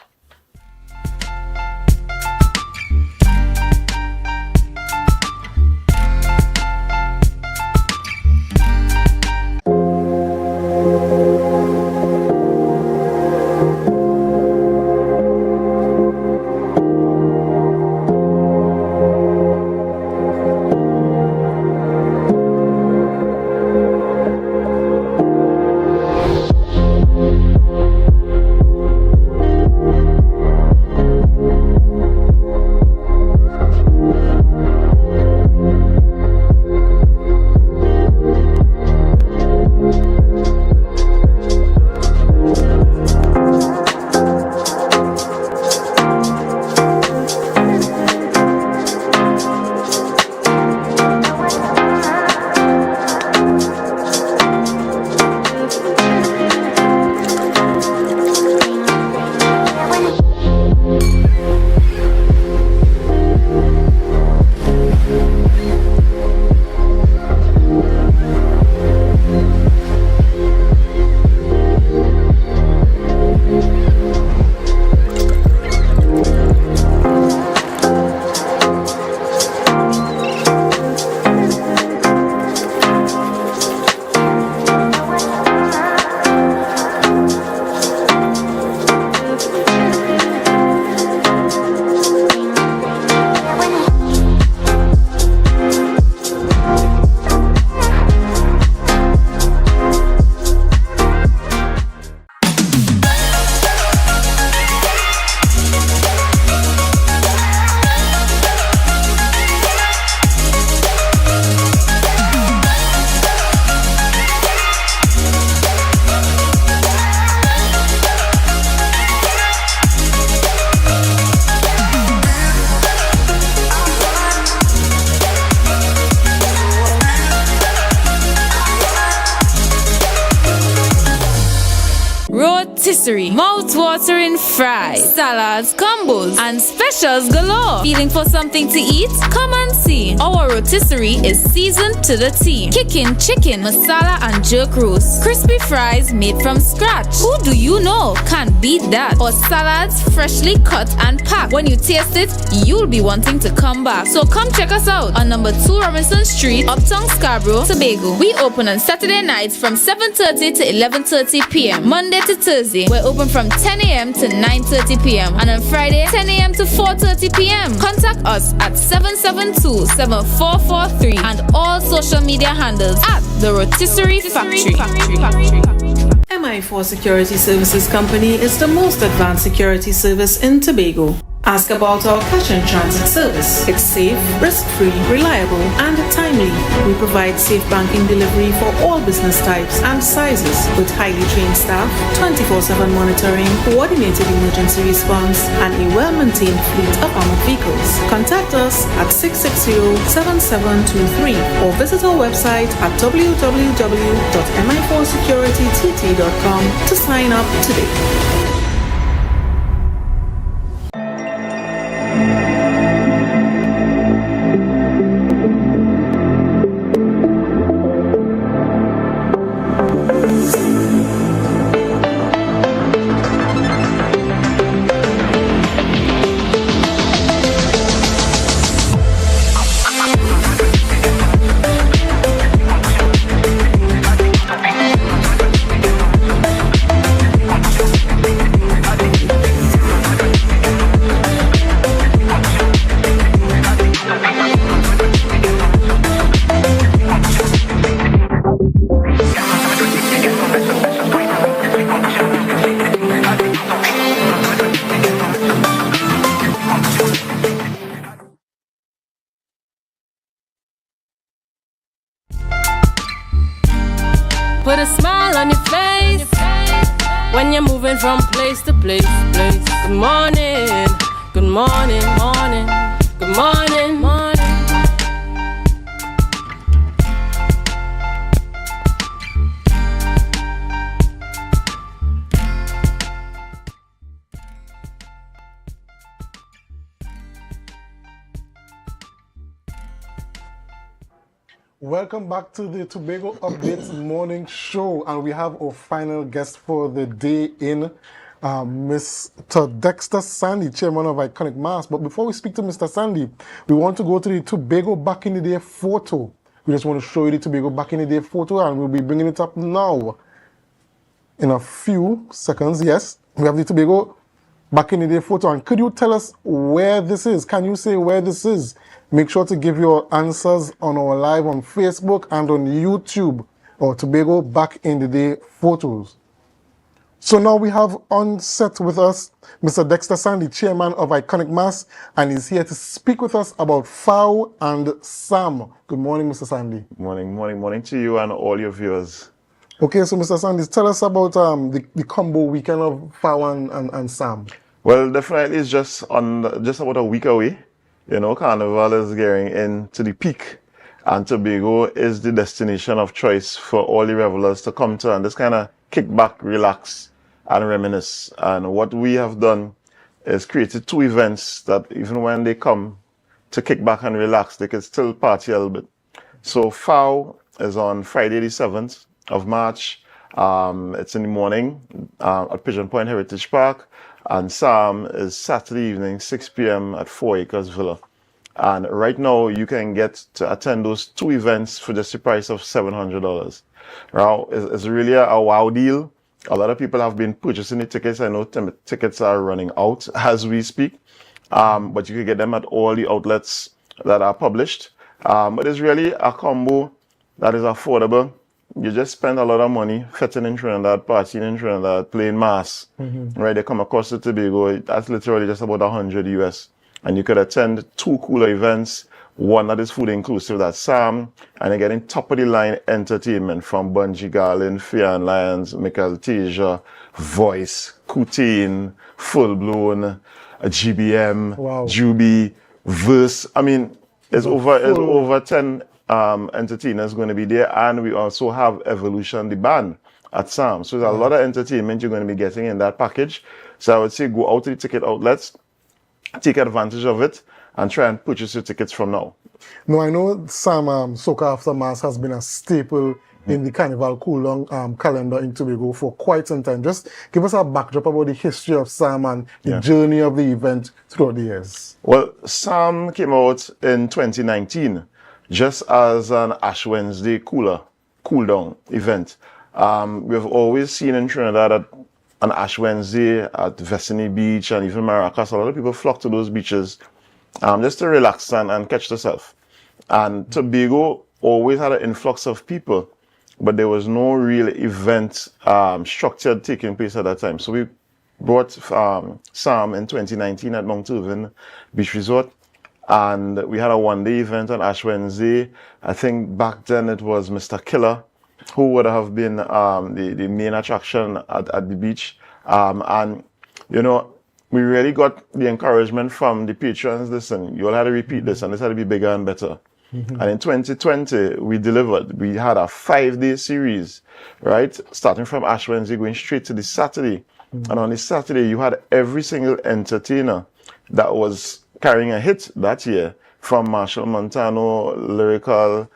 rotisserie, mouth-watering fries, salads, combos, and specials galore. Feeling for something to eat? Come and see. Our rotisserie is seasoned to the T. Kicking chicken, masala, and jerk roast. Crispy fries made from scratch. Who do you know can't beat that? Or salads freshly cut and packed. When you taste it, you'll be wanting to come back. So come check us out on number 2 Robinson Street, Uptown Scarborough, Tobago. We open on Saturday nights from 7:30 to 11:30 p.m. Monday to Thursday, we're open from 10 a.m. to 9:30 p.m. And on Friday, 10 a.m. to 4:30 p.m. Contact us at 772-7443 and all social media handles at The Rotisserie Factory. MI4 Security Services Company is the most advanced security service in Tobago. Ask about our cash and transit service. It's safe, risk-free, reliable, and timely. We provide safe banking delivery for all business types and sizes with highly trained staff, 24/7 monitoring, coordinated emergency response, and a well-maintained fleet of armored vehicles. Contact us at 660-7723 or visit our website at www.mi4securitytt.com to sign up today. Put a smile on your face when you're moving from place to place. Good morning, good morning, morning, good morning, morning. Welcome back to the Tobago Updates morning show, and we have our final guest for the day in Mr. Dexter Sandy, chairman of Iconic Mass. But before we speak to Mr. Sandy, we want to go to the Tobago back in the day photo. We just want to show you the Tobago back in the day photo, and we'll be bringing it up now in a few seconds. Yes, we have the Tobago back in the day photo. And could you tell us where this is? Can you say where this is? Make sure to give your answers on our live on Facebook and on YouTube, or Tobago back in the day photos. So now we have on set with us Mr. Dexter Sandy, chairman of Iconic Mass, and he's here to speak with us about FAO and SAM. Good morning, Mr. Sandy. Morning to you and all your viewers. Okay, so Mr. Sandy, tell us about the combo weekend of FAO and SAM. Well, definitely it's just about a week away. You know, Carnival is getting into the peak, and Tobago is the destination of choice for all the revelers to come to and just kind of kick back, relax, and reminisce. And what we have done is created 2 events that even when they come to kick back and relax, they can still party a little bit. So FAO is on Friday the 7th of March. It's in the morning at Pigeon Point Heritage Park. And SAM is Saturday evening, 6 p.m. at 4 Acres Villa. And right now, you can get to attend those 2 events for just the price of $700. Now, it's really a wow deal. A lot of people have been purchasing the tickets. I know tickets are running out as we speak. But you can get them at all the outlets that are published. But it's really a combo that is affordable. You just spend a lot of money fetting in Trinidad, partying in Trinidad, playing mass. Right? They come across to Tobago. That's literally just about $100 US. And you could attend 2 cooler events. One that is food inclusive, that's SAM, and you're getting top of the line entertainment from Bungie Garland, Fian Lyons, Michael Teja, Voice, Kutin, Full Blown, GBM, wow. Juby, Verse. I mean, it's over 10 entertainers going to be there, and we also have Evolution, the band, at Sam. So there's a lot of entertainment you're going to be getting in that package. So I would say go out to the ticket outlets, take advantage of it, and try and purchase your tickets from now. No, I know Sam Soca After Mass has been a staple in the Carnival cool-down calendar in Tobago for quite some time. Just give us a backdrop about the history of Sam and the journey of the event throughout the years. Well, Sam came out in 2019 just as an Ash Wednesday cool-down event. We've always seen in Trinidad that on Ash Wednesday at Vecini Beach and even Maracas, a lot of people flock to those beaches just to relax and catch themselves. And Tobago always had an influx of people, but there was no real event structured taking place at that time. So we brought Sam in 2019 at Mount Irvin Beach Resort, and we had a one-day event on Ash Wednesday. I think back then it was Mr. Killer, who would have been the main attraction at the beach. And, you know, we really got the encouragement from the patrons. Listen, you all had to repeat this, and this had to be bigger and better. And in 2020, we delivered. We had a 5-day series, right? Starting from Ash Wednesday, going straight to the Saturday. And on the Saturday, you had every single entertainer that was carrying a hit that year, from Marshall Montano, Lyrical,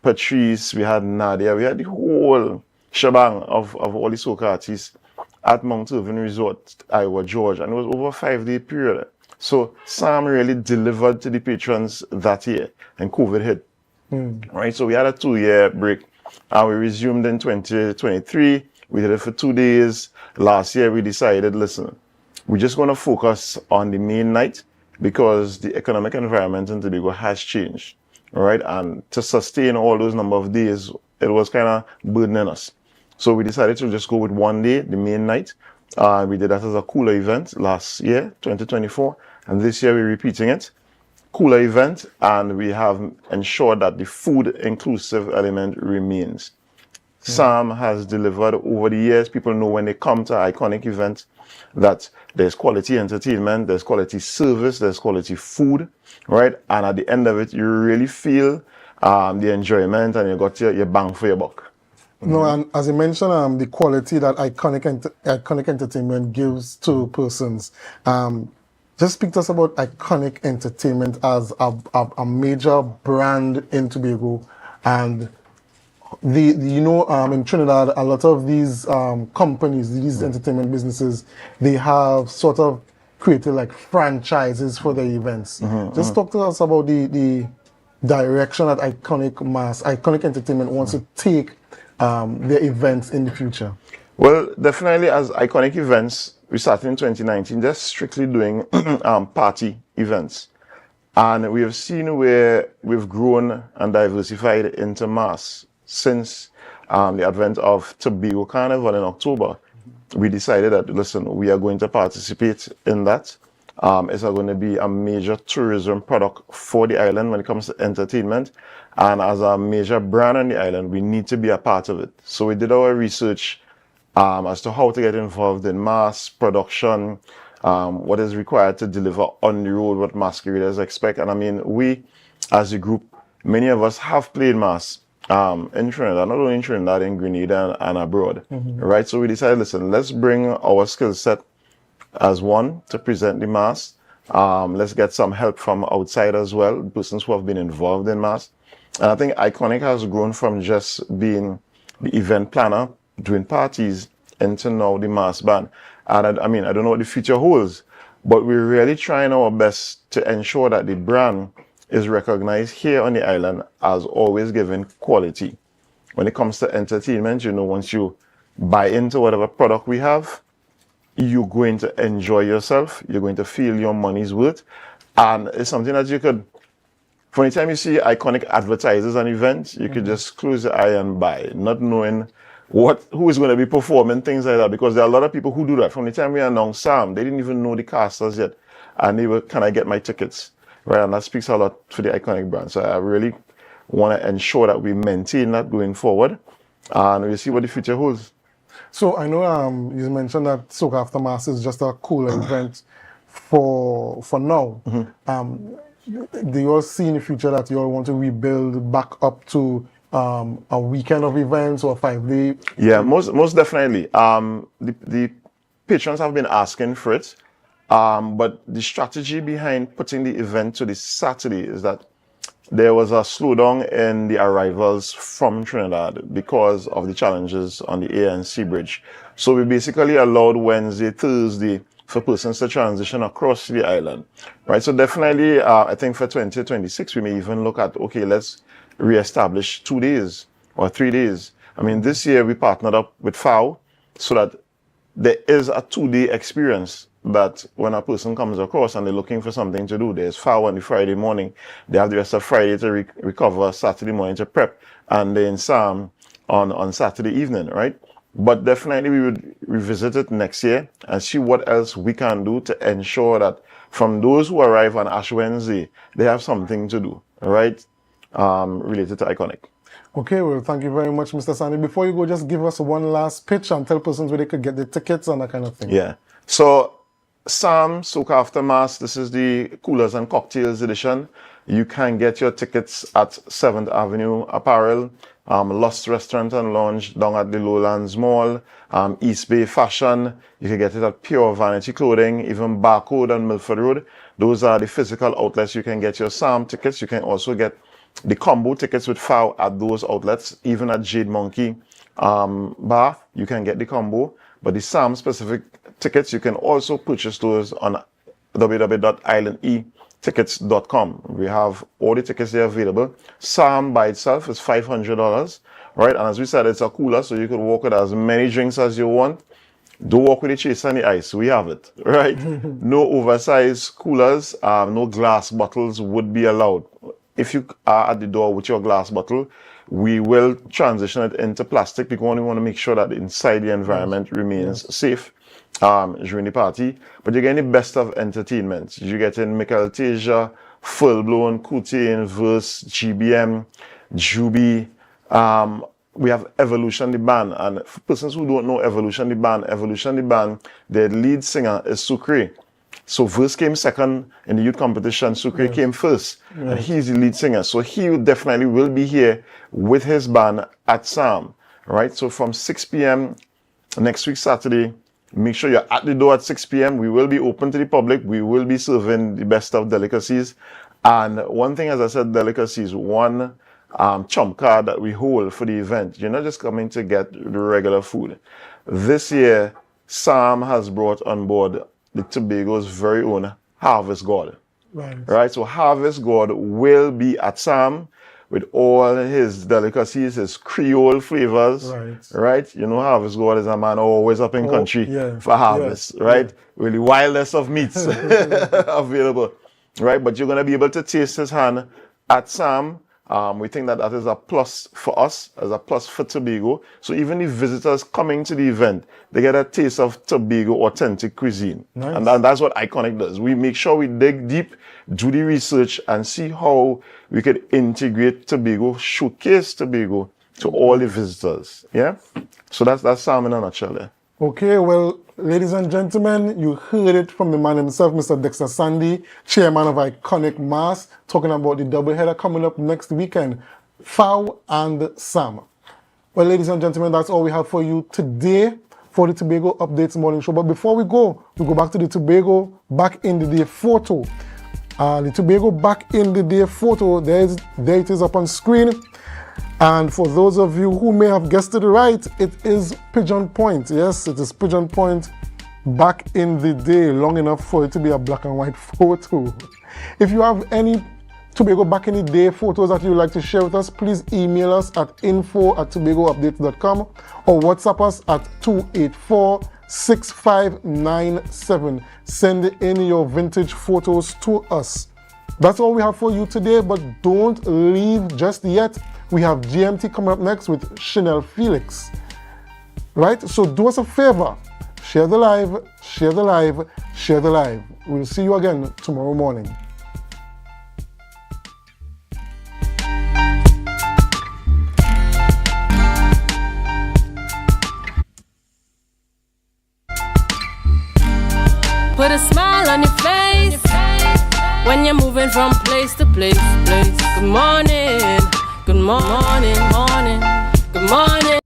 Patrice, we had Nadia, we had the whole shebang of all the soca artists at Mount Irvin Resort, Iowa, Georgia, and it was over a 5-day period. So Sam really delivered to the patrons that year, and COVID hit. Right, so we had a 2-year break, and we resumed in 2023. We did it for 2 days. Last year, we decided, listen, we're just going to focus on the main night because the economic environment in Tobago has changed. All right, and to sustain all those number of days, it was kind of burdening us. So we decided to just go with 1 day, the main night. We did that as a cooler event last year, 2024, and this year we're repeating it. Cooler event, and we have ensured that the food inclusive element remains. Sam has delivered over the years. People know when they come to iconic events that there's quality entertainment, there's quality service, there's quality food, right? And at the end of it, you really feel the enjoyment, and you got your bang for your buck. No, and as you mentioned, the quality that iconic entertainment gives to persons. Just speak to us about iconic entertainment as a major brand in Tobago, and in Trinidad, a lot of these companies, these entertainment businesses, they have sort of created like franchises for their events. Just talk to us about the direction that iconic entertainment wants to take their events in the future. Well, definitely as iconic events, we started in 2019 just strictly doing party events. And we have seen where we've grown and diversified into mass since the advent of Tobago Carnival in October. We decided that, listen, we are going to participate in that. It's going to be a major tourism product for the island when it comes to entertainment. And as a major brand on the island, we need to be a part of it. So we did our research as to how to get involved in mass production, what is required to deliver on the road, what masqueraders expect. And I mean, we, as a group, many of us have played mass in Trinidad, not only in Trinidad, in Grenada and abroad, right? So we decided, listen, let's bring our skill set as one to present the mass. Let's get some help from outside as well, persons who have been involved in mass. And I think Iconic has grown from just being the event planner, doing parties, into now the mass band. And I mean, I don't know what the future holds, but we're really trying our best to ensure that the brand is recognized here on the island as always giving quality. When it comes to entertainment, you know, once you buy into whatever product we have, you're going to enjoy yourself, you're going to feel your money's worth, and it's something that you could, from the time you see Iconic advertisers and events, you could just close your eye and buy, not knowing who is going to be performing, things like that, because there are a lot of people who do that. From the time we announced Sam, they didn't even know the casters yet, and they were, can I get my tickets? Right, and that speaks a lot for the Iconic brand. So I really want to ensure that we maintain that going forward, and we'll see what the future holds. So I know you mentioned that Soca After Mass is just a cool event for now. Do you all see in the future that you all want to rebuild back up to a weekend of events or 5-day? Yeah, most definitely. The patrons have been asking for it, but the strategy behind putting the event to this Saturday is that there was a slowdown in the arrivals from Trinidad because of the challenges on the ANC bridge. So we basically allowed Wednesday, Thursday for persons to transition across the island, right? So definitely, I think for 2026, we may even look at, okay, let's reestablish 2 days or 3 days. I mean, this year we partnered up with FAO so that there is a 2-day experience that when a person comes across and they're looking for something to do, there's FAO on the Friday morning. They have the rest of Friday to recover, Saturday morning to prep, and then SAM on Saturday evening, right? But definitely we would revisit it next year and see what else we can do to ensure that from those who arrive on Ash Wednesday, they have something to do, right? Related to Iconic. Okay, well, thank you very much, Mr. Sandy. Before you go, just give us one last pitch and tell persons where they could get the tickets and that kind of thing. Yeah. So, SAM, Soca After Mass, this is the Coolers and Cocktails edition. You can get your tickets at 7th Avenue Apparel, Lost Restaurant and Lounge down at the Lowlands Mall, East Bay Fashion. You can get it at Pure Vanity Clothing, even Barcode on Milford Road. Those are the physical outlets. You can get your SAM tickets. You can also get the combo tickets with FAO at those outlets. Even at Jade Monkey Bar, you can get the combo. But the SAM specific tickets, you can also purchase those on www.islandetickets.com. We have all the tickets there available. SAM by itself is $500, right? And as we said, it's a cooler, so you could walk with as many drinks as you want. Don't walk with the chase and the ice. We have it, right? No oversized coolers, no glass bottles would be allowed. If you are at the door with your glass bottle, we will transition it into plastic because we want to make sure that inside the environment remains safe during the party. But you're getting the best of entertainment. You're getting Michael Teja, Full Blown, Kutain, Verse, GBM, Juby. We have Evolution the band. And for persons who don't know Evolution the band, their lead singer is Sucre. So Verse came second in the youth competition. Sucre came first. And he's the lead singer. So he definitely will be here with his band at SAM. Right? So from 6 p.m. next week, Saturday, make sure you're at the door at 6 p.m. We will be open to the public. We will be serving the best of delicacies. And one thing, as I said, delicacies, one trump card that we hold for the event. You're not just coming to get the regular food. This year, SAM has brought on board the Tobago's very own Harvest God. Right? So Harvest God will be at SAM with all his delicacies, his Creole flavors. Right? You know, Harvest God is a man always up in country for harvest, right? With the wildest of meats available. Right? But you're going to be able to taste his hand at SAM. We think that is a plus for us, as a plus for Tobago. So even the visitors coming to the event, they get a taste of Tobago authentic cuisine. And that's what Iconic does. We make sure we dig deep, do the research, and see how we could integrate Tobago, showcase Tobago to all the visitors. Yeah? So that's SAM in a nutshell there. Okay, well, ladies and gentlemen, you heard it from the man himself, Mr. Dexter Sandy, chairman of Iconic Mass, talking about the doubleheader coming up next weekend, FAO and SAM. Well, ladies and gentlemen, that's all we have for you today for the Tobago Updates Morning Show. But before we go back to the Tobago Back in the Day photo. The Tobago Back in the Day photo, there it is up on screen. And for those of you who may have guessed it right, it is Pigeon Point. Yes, it is Pigeon Point back in the day, long enough for it to be a black and white photo. If you have any Tobago back in the day photos that you would like to share with us, please email us at info@tobagoupdates.com or WhatsApp us at 284-6597. Send in your vintage photos to us. That's all we have for you today, but don't leave just yet. We have GMT coming up next with Chanel Felix. Right? So do us a favor. Share the live, share the live, share the live. We'll see you again tomorrow morning. Put a smile on your face when you're moving from place to place. Good morning, good morning, morning. Good morning.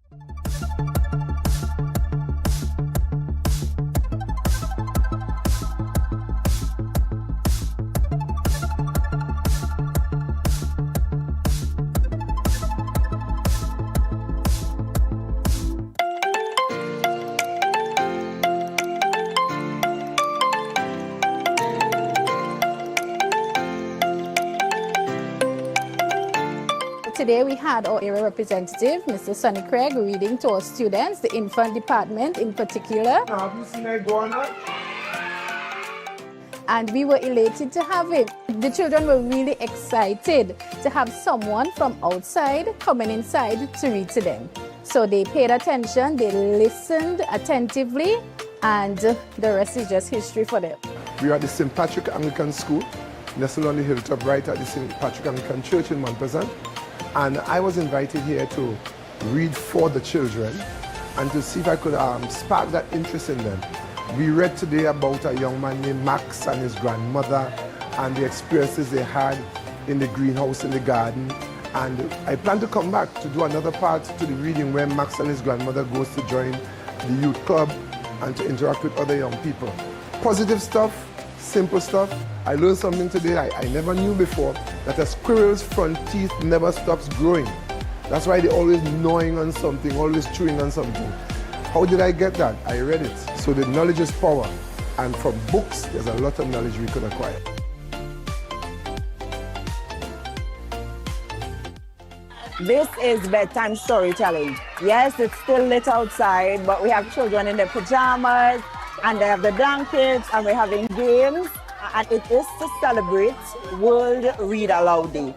Today we had our area representative, Mr. Sonny Craig, reading to our students, the infant department in particular. And we were elated to have him. The children were really excited to have someone from outside coming inside to read to them. So they paid attention, they listened attentively, and the rest is just history for them. We are at the St. Patrick Anglican School, nestled on the hilltop right at the St. Patrick Anglican Church in Mount Pleasant. And I was invited here to read for the children and to see if I could spark that interest in them. We read today about a young man named Max and his grandmother and the experiences they had in the greenhouse in the garden. And I plan to come back to do another part to the reading where Max and his grandmother goes to join the youth club and to interact with other young people. Positive stuff, simple stuff. I learned something today I never knew before, that a squirrel's front teeth never stops growing. That's why they're always gnawing on something, always chewing on something. How did I get that? I read it. So the knowledge is power. And from books, there's a lot of knowledge we could acquire. This is bedtime storytelling. Yes, it's still lit outside, but we have children in their pajamas, and they have the blankets, and we're having games. And it is to celebrate World Read Aloud Day.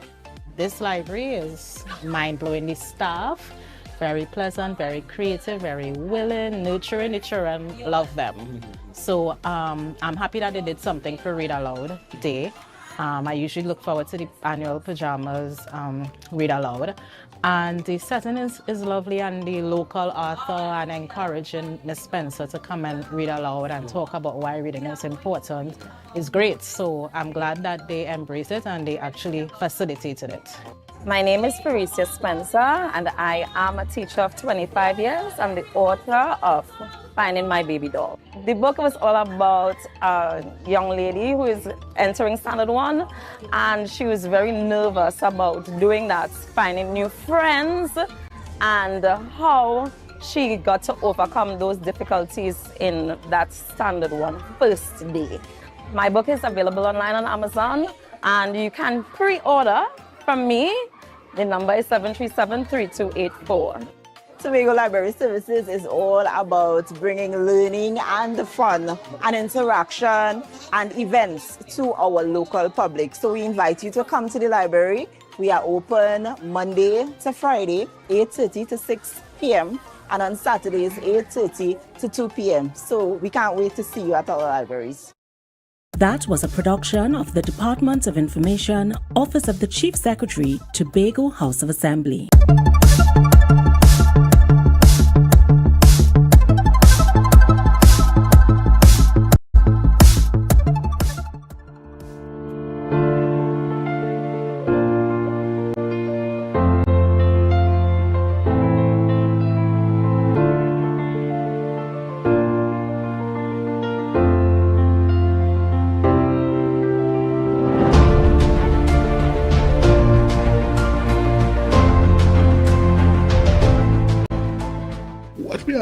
This library is mind-blowingly staffed, very pleasant, very creative, very willing, nurturing. The children love them. So I'm happy that they did something for Read Aloud Day. I usually look forward to the annual pajamas Read Aloud. And the setting is lovely, and the local author and encouraging Miss Spencer to come and read aloud and talk about why reading is important is great. So I'm glad that they embraced it and they actually facilitated it. My name is Felicia Spencer, and I am a teacher of 25 years. I'm the author of Finding My Baby Doll. The book was all about a young lady who is entering Standard 1, and she was very nervous about doing that, finding new friends, and how she got to overcome those difficulties in that Standard 1 first day. My book is available online on Amazon, and you can pre-order from me. The number is 737-3284. Tobago Library Services is all about bringing learning and fun and interaction and events to our local public. So we invite you to come to the library. We are open Monday to Friday, 8:30 to 6 p.m. and on Saturdays, 8:30 to 2 p.m. So we can't wait to see you at our libraries. That was a production of the Department of Information, Office of the Chief Secretary, Tobago House of Assembly.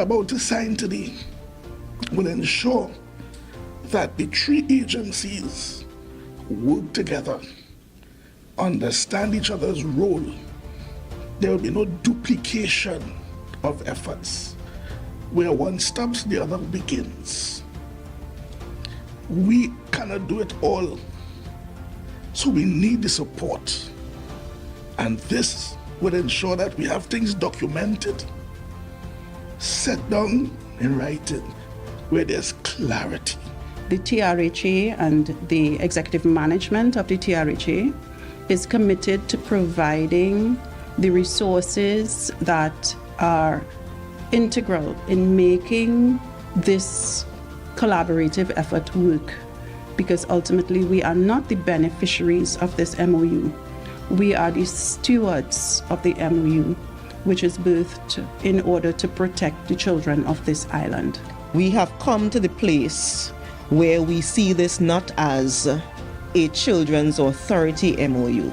About to sign today will ensure that the three agencies work together, understand each other's role. There will be no duplication of efforts. Where one stops, the other begins. We cannot do it all, so we need the support. And this will ensure that we have things documented, set down in writing, where there's clarity. The TRHA and the executive management of the TRHA is committed to providing the resources that are integral in making this collaborative effort work, because ultimately we are not the beneficiaries of this MOU. We are the stewards of the MOU. which is birthed in order to protect the children of this island. We have come to the place where we see this not as a Children's Authority MOU,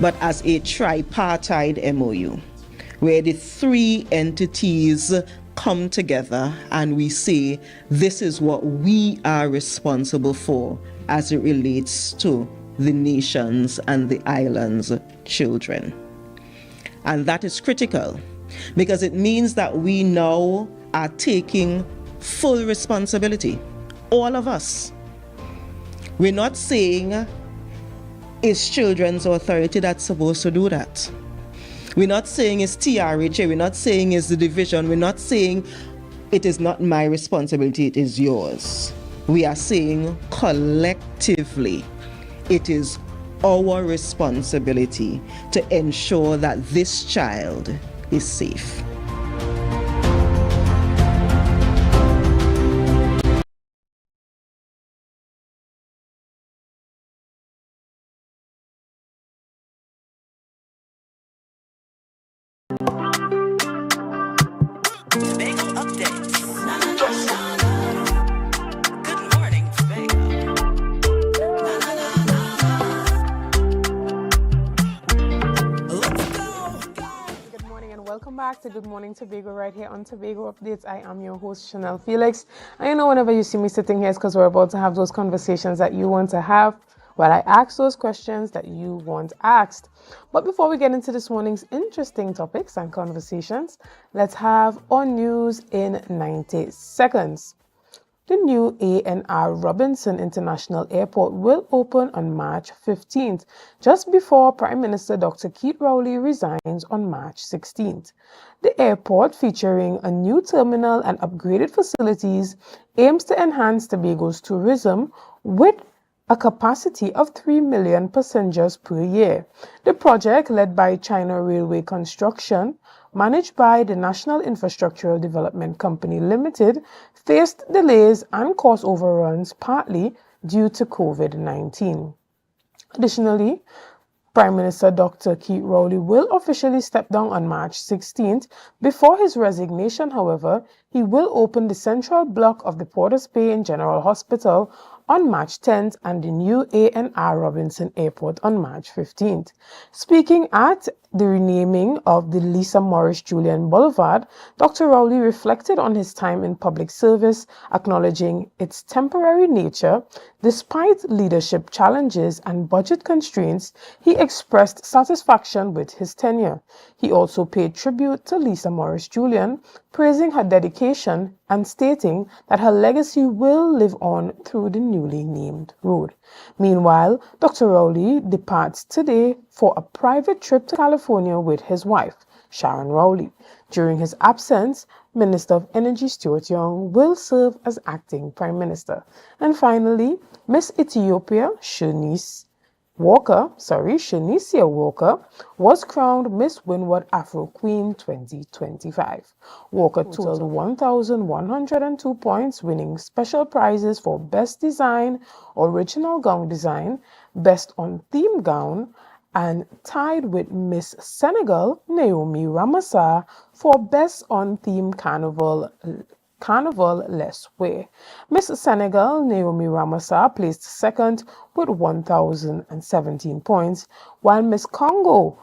but as a tripartite MOU, where the three entities come together and we say this is what we are responsible for as it relates to the nation's and the island's children. And that is critical because it means that we now are taking full responsibility, all of us. We're not saying it's Children's Authority that's supposed to do that. We're not saying it's TRHA, we're not saying it's the division, we're not saying it is not my responsibility, it is yours. We are saying collectively, it is our responsibility to ensure that this child is safe. Welcome back to Good Morning Tobago right here on Tobago Updates. I am your host, Chanel Felix. And you know, whenever you see me sitting here, it's because we're about to have those conversations that you want to have, while I ask those questions that you want asked. But before we get into this morning's interesting topics and conversations, let's have our news in 90 seconds. The new A&R Robinson International Airport will open on March 15th, just before Prime Minister Dr. Keith Rowley resigns on March 16th. The airport, featuring a new terminal and upgraded facilities, aims to enhance Tobago's tourism with a capacity of 3 million passengers per year. The project, led by China Railway Construction, managed by the National Infrastructural Development Company Limited, faced delays and cost overruns partly due to COVID-19. Additionally, Prime Minister Dr. Keith Rowley will officially step down on March 16th. Before his resignation, however, he will open the central block of the Port of Spain General Hospital on March 10th and the new A&R Robinson Airport on March 15th. Speaking at the renaming of the Lisa Morris Julian Boulevard, Dr. Rowley reflected on his time in public service, acknowledging its temporary nature. Despite leadership challenges and budget constraints, he expressed satisfaction with his tenure. He also paid tribute to Lisa Morris Julian, praising her dedication and stating that her legacy will live on through the newly named road. Meanwhile, Dr. Rowley departs today for a private trip to California with his wife, Sharon Rowley. During his absence, Minister of Energy Stuart Young will serve as acting Prime Minister. And finally, Miss Ethiopia Shanicia Walker was crowned Miss Windward Afro Queen 2025. Walker totaled 1,102 points, winning special prizes for Best Design, Original Gown Design, Best on Theme Gown, and tied with Miss Senegal Naomi Ramasa for Best on Theme Carnival Less Wear. Miss Senegal Naomi Ramasa placed second with 1,017 points, while Miss Congo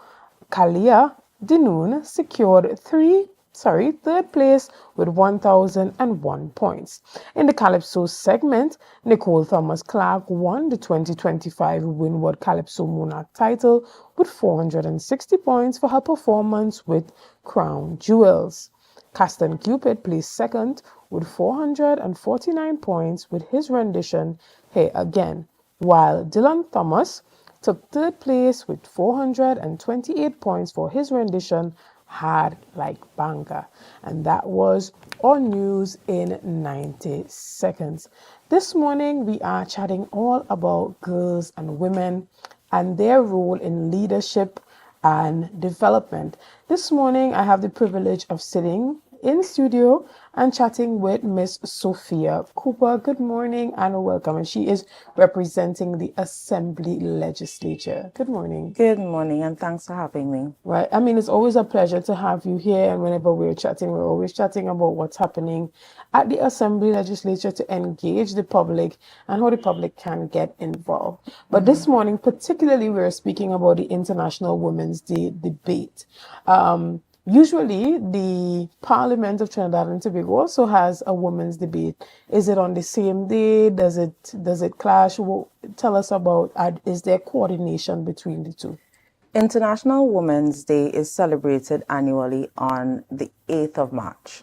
Kalia Dinoon secured third place with 1,001 points. In the Calypso segment, Nicole Thomas Clark won the 2025 Windward Calypso Monarch title with 460 points for her performance with Crown Jewels. Caston Cupid placed second with 449 points with his rendition Here Again, while Dylan Thomas took third place with 428 points for his rendition Hard Like Banga. And that was our news in 90 seconds. This morning we are chatting all about girls and women and their role in leadership and development. This morning I have the privilege of sitting in studio and chatting with Miss Sophia Cooper. Good morning and welcome. And she is representing the Assembly Legislature. Good morning. Good morning, and thanks for having me. Right. I mean, it's always a pleasure to have you here. And whenever we're chatting, we're always chatting about what's happening at the Assembly Legislature to engage the public and how the public can get involved. But this morning, particularly, we're speaking about the International Women's Day debate. Usually, the Parliament of Trinidad and Tobago also has a women's debate. Is it on the same day? Does it clash? Tell us about, is there coordination between the two? International Women's Day is celebrated annually on the 8th of March.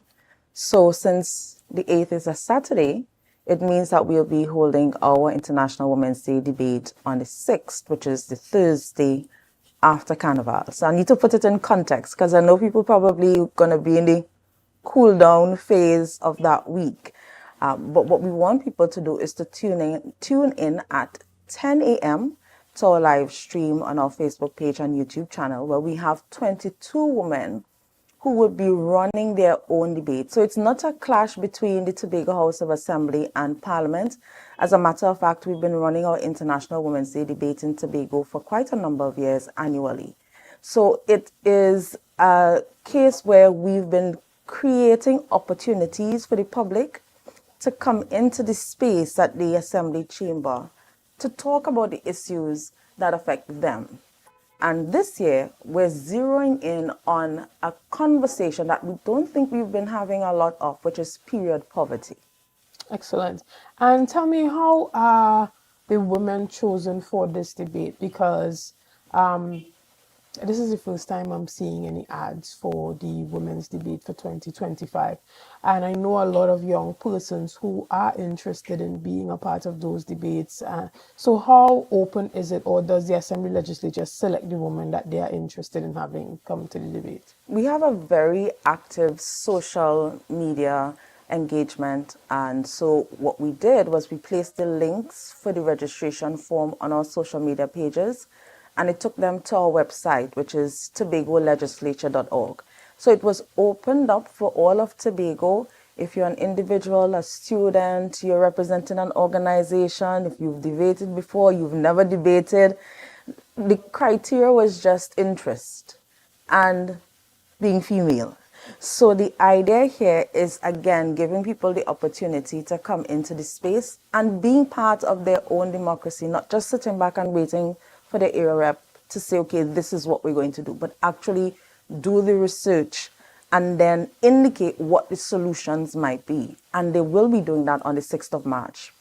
So since the 8th is a Saturday, it means that we'll be holding our International Women's Day debate on the 6th, which is the Thursday after Carnival. So I need to put it in context because I know people probably going to be in the cool down phase of that week. But what we want people to do is to tune in at 10 a.m. to our live stream on our Facebook page and YouTube channel, where we have 22 women who would be running their own debate. So it's not a clash between the Tobago House of Assembly and Parliament. As a matter of fact, we've been running our International Women's Day debate in Tobago for quite a number of years annually. So it is a case where we've been creating opportunities for the public to come into the space at the Assembly chamber to talk about the issues that affect them. And this year, we're zeroing in on a conversation that we don't think we've been having a lot of, which is period poverty. Excellent. And tell me, how are the women chosen for this debate? Because this is the first time I'm seeing any ads for the women's debate for 2025. And I know a lot of young persons who are interested in being a part of those debates. So how open is it, or does the Assembly Legislature select the women that they are interested in having come to the debate? We have a very active social media engagement. And so what we did was we placed the links for the registration form on our social media pages, and it took them to our website, which is tobagolegislature.org. So it was opened up for all of Tobago. If you're an individual, a student, you're representing an organization, if you've debated before, you've never debated, the criteria was just interest and being female. So the idea here is, again, giving people the opportunity to come into the space and being part of their own democracy, not just sitting back and waiting for the area rep to say, okay, this is what we're going to do, but actually do the research and then indicate what the solutions might be. And they will be doing that on the 6th of March.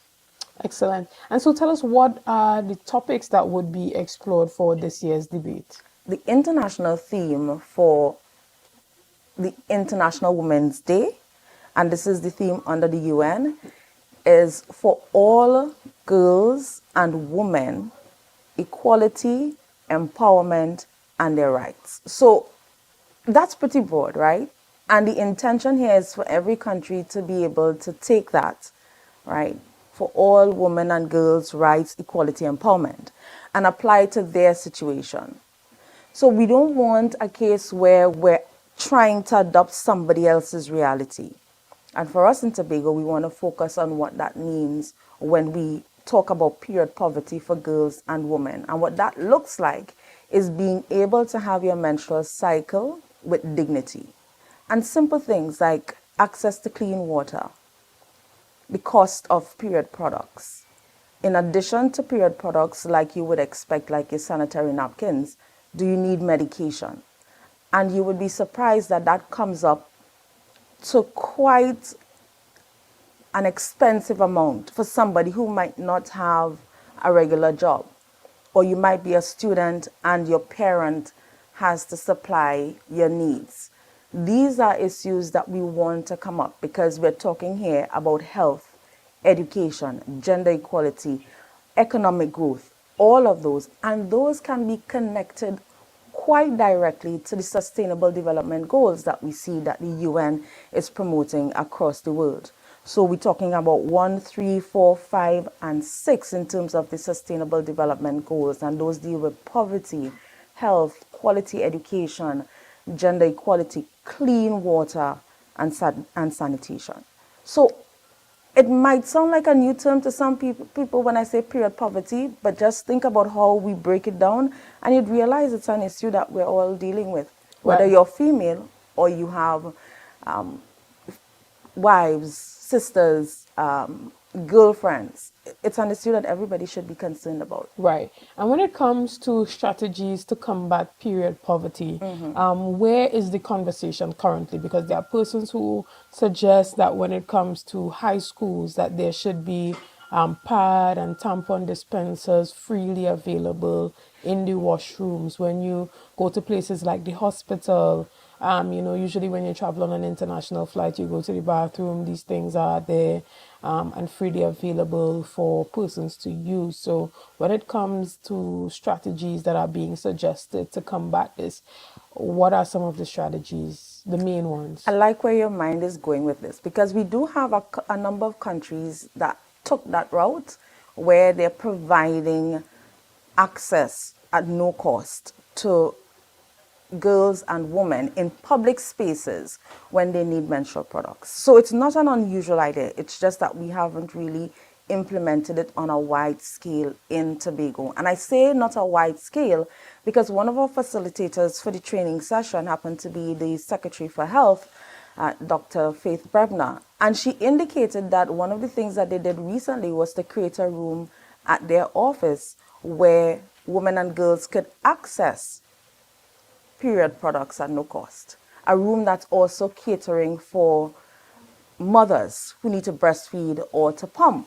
Excellent. And so tell us, what are the topics that would be explored for this year's debate? The international theme for the International Women's Day, and this is the theme under the UN, is for all girls and women, equality, empowerment, and their rights. So that's pretty broad, right? And the intention here is for every country to be able to take that, right, for all women and girls' rights, equality, empowerment, and apply it to their situation. So we don't want a case where we're trying to adopt somebody else's reality. And for us in Tobago, we want to focus on what that means when we talk about period poverty for girls and women. And what that looks like is being able to have your menstrual cycle with dignity. And simple things like access to clean water, the cost of period products. In addition to period products like you would expect, like your sanitary napkins, do you need medication? And you would be surprised that that comes up to quite an expensive amount for somebody who might not have a regular job. Or you might be a student and your parent has to supply your needs. These are issues that we want to come up because we're talking here about health, education, gender equality, economic growth, all of those. And those can be connected quite directly to the Sustainable Development Goals that we see that the UN is promoting across the world. So we're talking about 1, 3, 4, 5, and 6 in terms of the Sustainable Development Goals, and those deal with poverty, health, quality education, gender equality, clean water, and sanitation. So it might sound like a new term to some people when I say period poverty, but just think about how we break it down and you'd realize it's an issue that we're all dealing with. Whether Right. you're female or you have wives, sisters, girlfriends, it's an issue that everybody should be concerned about. Right. And when it comes to strategies to combat period poverty, where is the conversation currently? Because there are persons who suggest that when it comes to high schools, that there should be pad and tampon dispensers freely available in the washrooms. When you go to places like the hospital, usually when you travel on an international flight, you go to the bathroom, these things are there and freely available for persons to use. So when it comes to strategies that are being suggested to combat this, what are some of the strategies, the main ones? I like where your mind is going with this because we do have a number of countries that took that route where they're providing access at no cost to girls and women in public spaces when they need menstrual products. So it's not an unusual idea. It's just that we haven't really implemented it on a wide scale in Tobago. And I say not a wide scale because one of our facilitators for the training session happened to be the Secretary for Health, Dr. Faith Brebner. And she indicated that one of the things that they did recently was to create a room at their office where women and girls could access period products at no cost. A room that's also catering for mothers who need to breastfeed or to pump.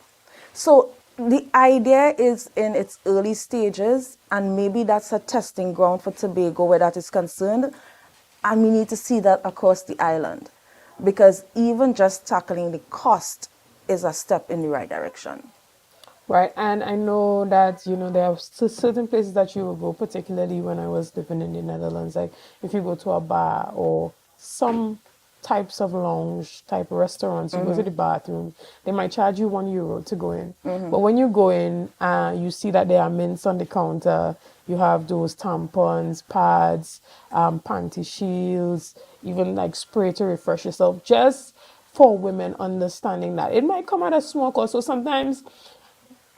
So the idea is in its early stages, and maybe that's a testing ground for Tobago where that is concerned. And we need to see that across the island, because even just tackling the cost is a step in the right direction. Right, and I know that, there are certain places that you will go, particularly when I was living in the Netherlands, like if you go to a bar or some types of lounge type restaurants, you go to the bathroom, they might charge you €1 to go in. But when you go in, you see that there are mints on the counter, you have those tampons, pads, panty shields, even like spray to refresh yourself, just for women understanding that it might come at a small cost. So sometimes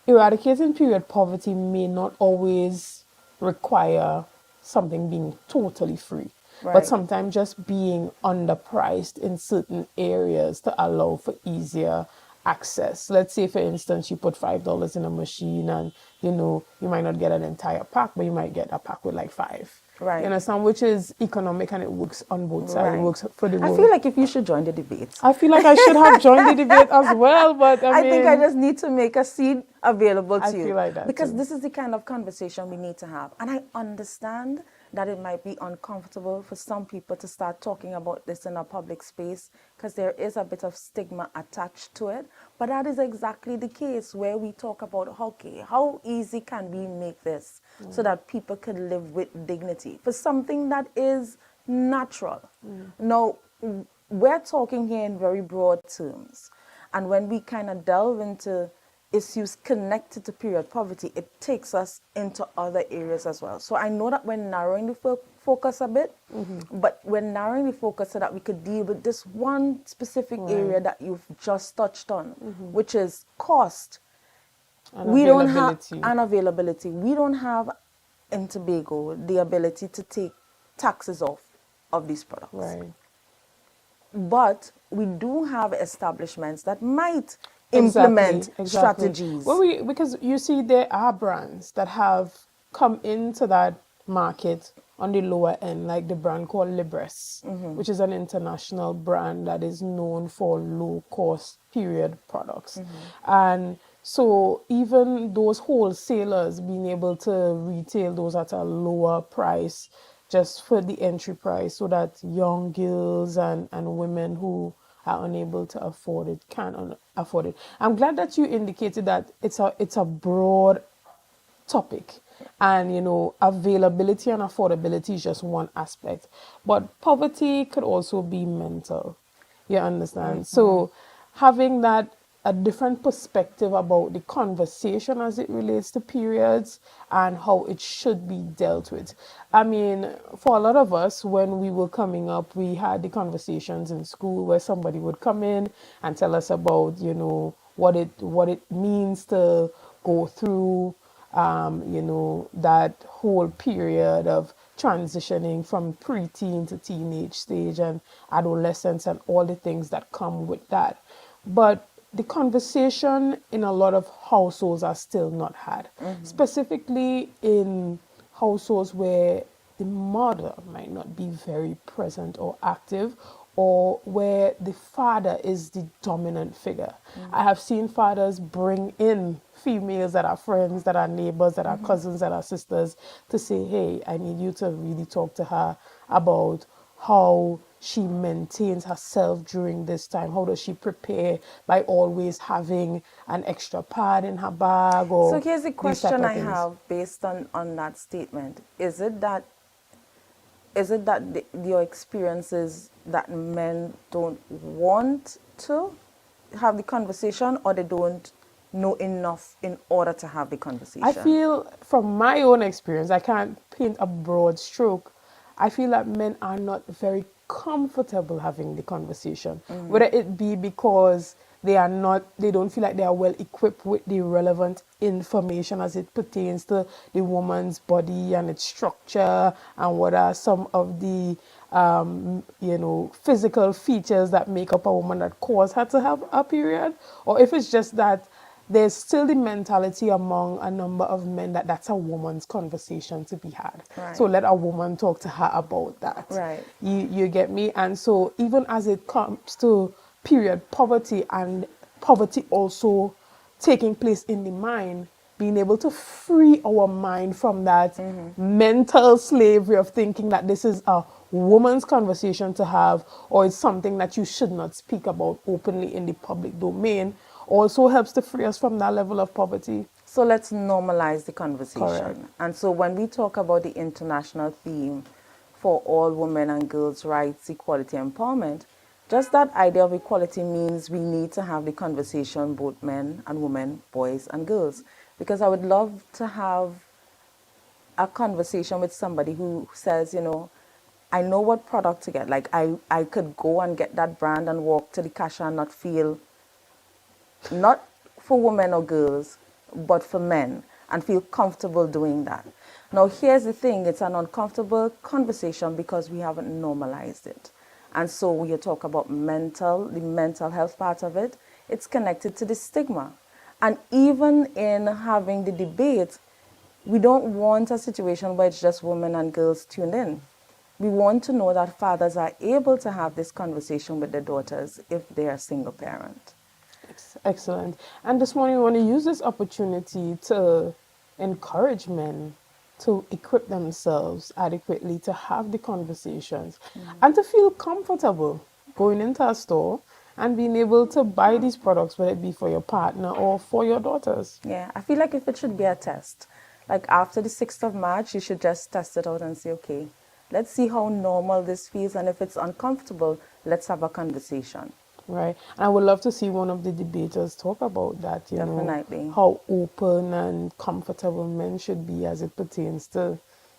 eradicating period poverty may not always require something being totally free, but Right. sometimes just being underpriced in certain areas to allow for easier access. Let's say, for instance, you put $5 in a machine and, you might not get an entire pack, but you might get a pack with like 5. Right. You understand? Which is economic and it works on both sides. Right. It works for the I world. feel like if you should join the debate. I feel like I should have joined the debate as well, but I think I mean, just need to make a seat available to I you. feel like that because too. this is the kind of conversation we need to have. And I understand that it might be uncomfortable for some people to start talking about this in a public space because there is a bit of stigma attached to it. But that is exactly the case where we talk about, okay, how easy can we make this so that people can live with dignity for something that is natural. Now, we're talking here in very broad terms. And when we kind of delve into issues connected to period poverty, it takes us into other areas as well. So I know that we're narrowing the focus a bit, but we're narrowing the focus so that we could deal with this one specific area that you've just touched on, which is cost. We don't have availability. We don't have in Tobago the ability to take taxes off of these products. Right. But we do have establishments that might implement strategies. Well, because you see, there are brands that have come into that market on the lower end, like the brand called Libres, which is an international brand that is known for low-cost period products. And so even those wholesalers being able to retail those at a lower price just for the entry price so that young girls and women who are unable to afford it can afford it. I'm glad that you indicated that it's a broad topic, and availability and affordability is just one aspect, but poverty could also be mental, you understand? So having that a different perspective about the conversation as it relates to periods and how it should be dealt with. I mean, for a lot of us, when we were coming up, we had the conversations in school where somebody would come in and tell us about, you know, what it means to go through, you know, that whole period of transitioning from preteen to teenage stage and adolescence and all the things that come with that. But the conversation in a lot of households are still not had, specifically in households where the mother might not be very present or active, or where the father is the dominant figure. I have seen fathers bring in females that are friends, that are neighbors, that are cousins, that are sisters to say, hey, I need you to really talk to her about how she maintains herself during this time. How does she prepare by always having an extra pad in her bag? Or So here's the these type question of I things. have based on that statement. Is it that your experience is that men don't want to have the conversation, or they don't know enough in order to have the conversation? I feel from my own experience, I can't paint a broad stroke. I feel that men are not very comfortable having the conversation, whether it be because they don't feel like they are well equipped with the relevant information as it pertains to the woman's body and its structure, and what are some of the you know, physical features that make up a woman that cause her to have a period, or if it's just that there's still the mentality among a number of men that that's a woman's conversation to be had. Right. So let a woman talk to her about that. Right. You get me? And so even as it comes to period poverty, and poverty also taking place in the mind, being able to free our mind from that mental slavery of thinking that this is a woman's conversation to have, or it's something that you should not speak about openly in the public domain, also helps to free us from that level of poverty. So let's normalize the conversation. Correct. And so when we talk about the international theme for all women and girls' rights, equality, empowerment, just that idea of equality means we need to have the conversation, both men and women, boys and girls. Because I would love to have a conversation with somebody who says, you know, I know what product to get. Like I could go and get that brand and walk to the cashier and not feel, not for women or girls, but for men, and feel comfortable doing that. Now, here's the thing, it's an uncomfortable conversation because we haven't normalized it. And so when you talk about the mental health part of it, it's connected to the stigma. And even in having the debate, we don't want a situation where it's just women and girls tuned in. We want to know that fathers are able to have this conversation with their daughters if they are single parent. Excellent. And this morning we want to use this opportunity to encourage men to equip themselves adequately to have the conversations and to feel comfortable going into a store and being able to buy these products, whether it be for your partner or for your daughters. Yeah, I feel like if it should be a test, like after the 6th of March, you should just test it out and say, okay, let's see how normal this feels, and if it's uncomfortable, let's have a conversation. Right. And I would love to see one of the debaters talk about that, you Definitely. know, how open and comfortable men should be as it pertains to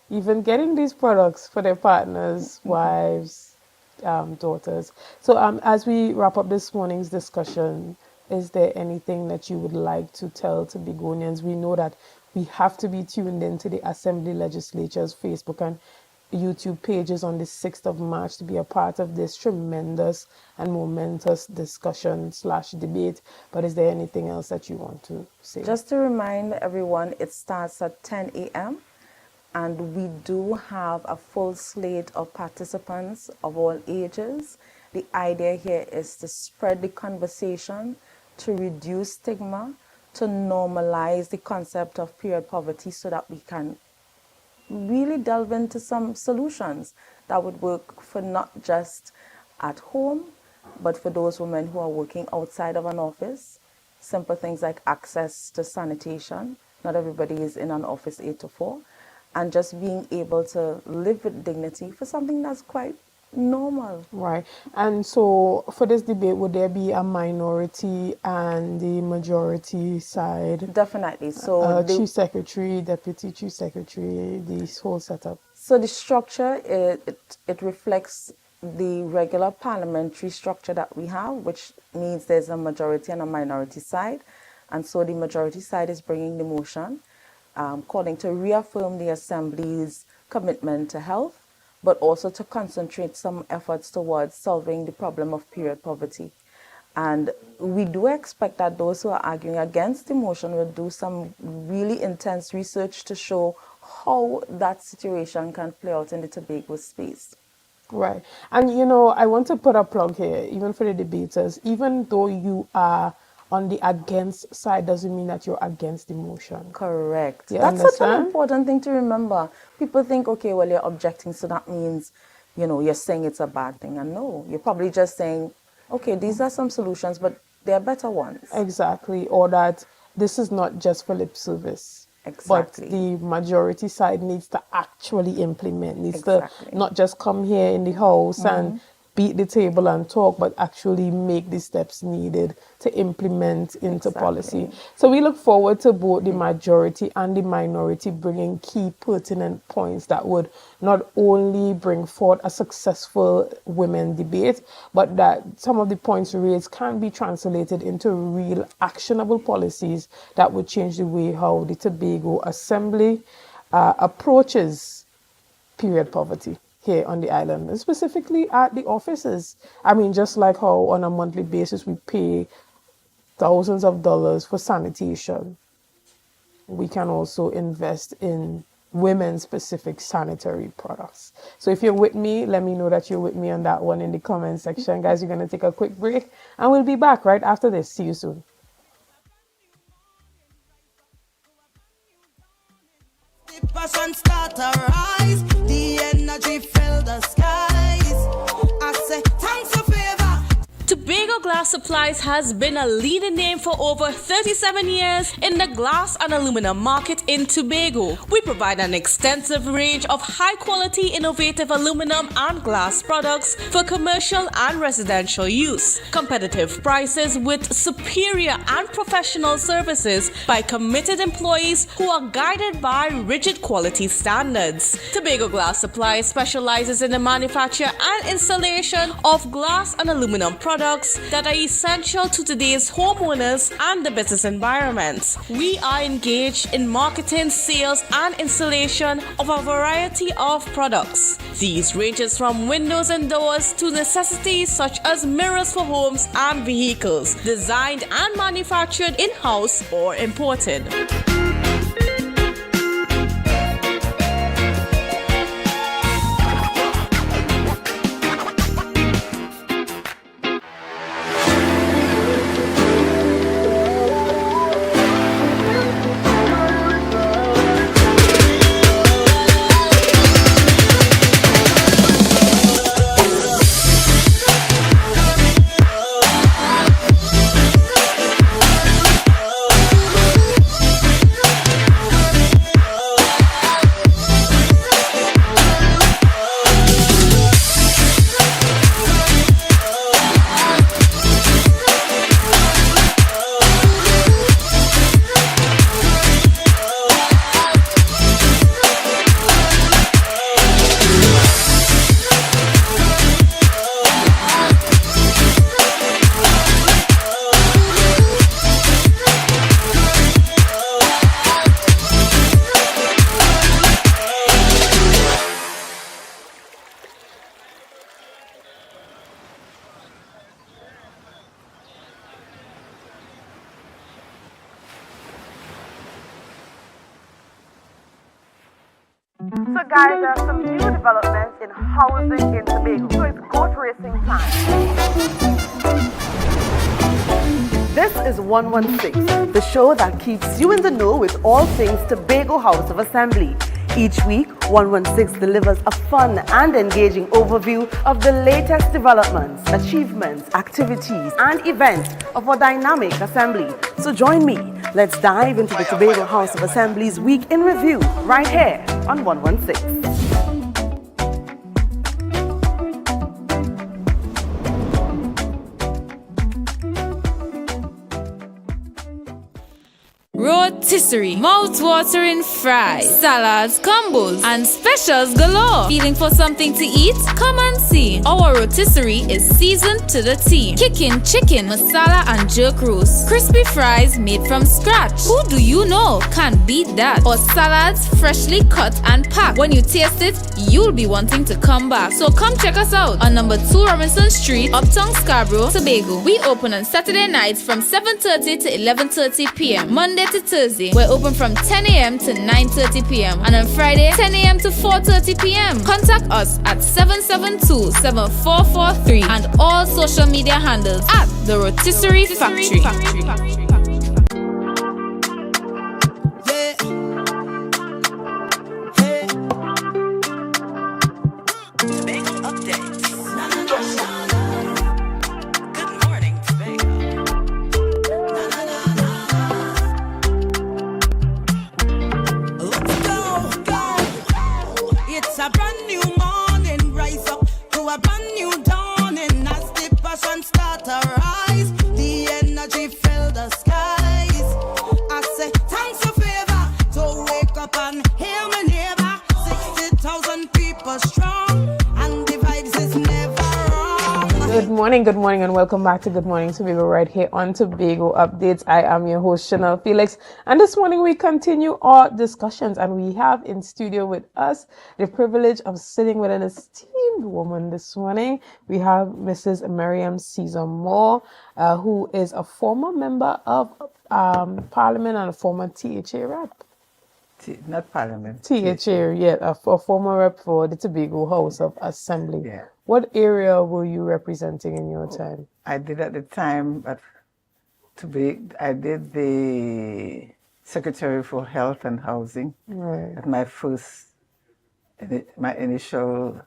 even getting these products for their partners, wives, daughters. So as we wrap up this morning's discussion, is there anything that you would like to tell to Begonians? We know that we have to be tuned into the Assembly Legislature's Facebook and YouTube pages on the 6th of March to be a part of this tremendous and momentous discussion/debate. But is there anything else that you want to say? Just to remind everyone, it starts at 10 a.m. and we do have a full slate of participants of all ages. The idea here is to spread the conversation, to reduce stigma, to normalize the concept of period poverty so that we can really delve into some solutions that would work for not just at home, but for those women who are working outside of an office. Simple things like access to sanitation. Not everybody is in an office 8 to 4. And just being able to live with dignity for something that's quite normal. Right. And so for this debate, would there be a minority and the majority side? Definitely. So Chief Secretary, Deputy Chief Secretary, this whole setup. So the structure, it reflects the regular parliamentary structure that we have, which means there's a majority and a minority side. And so the majority side is bringing the motion, calling to reaffirm the Assembly's commitment to health, but also to concentrate some efforts towards solving the problem of period poverty. And we do expect that those who are arguing against the motion will do some really intense research to show how that situation can play out in the Tobago space. Right. And, you know, I want to put a plug here, even for the debaters, even though you are on the against side, doesn't mean that you're against the motion. Correct. You That's understand? such an important thing to remember. People think, okay, well, you're objecting, so that means, you know, you're saying it's a bad thing. And no, you're probably just saying, okay, these are some solutions, but there are better ones. Exactly. Or that this is not just for lip service. Exactly. But the majority side needs to actually implement, needs to not just come here in the house and beat the table and talk, but actually make the steps needed to implement into policy. So we look forward to both the majority and the minority bringing key pertinent points that would not only bring forth a successful women debate, but that some of the points raised can be translated into real actionable policies that would change the way how the Tobago Assembly approaches period poverty here on the island, and specifically at the offices. I mean, just like how on a monthly basis we pay thousands of dollars for sanitation, we can also invest in women-specific sanitary products. So if you're with me, let me know that you're with me on that one in the comment section. Guys, we're going to take a quick break, and we'll be back right after this. See you soon. The passion start to rise, the energy fill the skies. I say thanks for favor. Tobago Glass Supplies has been a leading name for over 37 years in the glass and aluminum market in Tobago. We provide an extensive range of high-quality, innovative aluminum and glass products for commercial and residential use. Competitive prices with superior and professional services by committed employees who are guided by rigid quality standards. Tobago Glass Supplies specializes in the manufacture and installation of glass and aluminum products that are essential to today's homeowners and the business environment. We are engaged in marketing, sales, and installation of a variety of products. These ranges from windows and doors to necessities such as mirrors for homes and vehicles, designed and manufactured in-house or imported. So guys, there are some new developments in housing in Tobago. So it's goat racing time. This is 116, the show that keeps you in the know with all things Tobago House of Assembly. Each week, 116 delivers a fun and engaging overview of the latest developments, achievements, activities, and events of our dynamic assembly. So join me. Let's dive into the Tobago House of Assembly's Week in Review right here on 116. rotisserie, mouth-watering fries, salads, combos, and specials galore. Feeling for something to eat? Come and see. Our rotisserie is seasoned to the T. Kicking chicken, masala, and jerk roast. Crispy fries made from scratch. Who do you know can't beat that? Or salads freshly cut and packed. When you taste it, you'll be wanting to come back. So come check us out on number 2 Robinson Street, Uptown Scarborough, Tobago. We open on Saturday nights from 7:30 to 11:30 p.m. Monday to Thursday, we're open from 10 a.m. to 9:30 p.m. And on Friday, 10 a.m. to 4:30 p.m. Contact us at 772-7443 and all social media handles at The Rotisserie Factory. It's a brand new morning, rise up to a brand new dawning. As the passion start to rise, the energy fill the skies. I say thanks for favor to wake up and hear my neighbor. 60,000 people strong, and the vibes is never wrong. Good morning, and welcome back to Good Morning Tobago right here on Tobago Updates. I am your host, Chanel Felix, and this morning we continue our discussions, and we have in studio with us the privilege of sitting with an esteemed woman this morning. We have Mrs. Miriam Caesar Moore, who is a former member of Parliament and a former THA rep. Not Parliament. THA, yeah, a former rep for the Tobago House of Assembly. Yeah. What area were you representing in your time? I did at the time, I did the Secretary for Health and Housing. Right. At my initial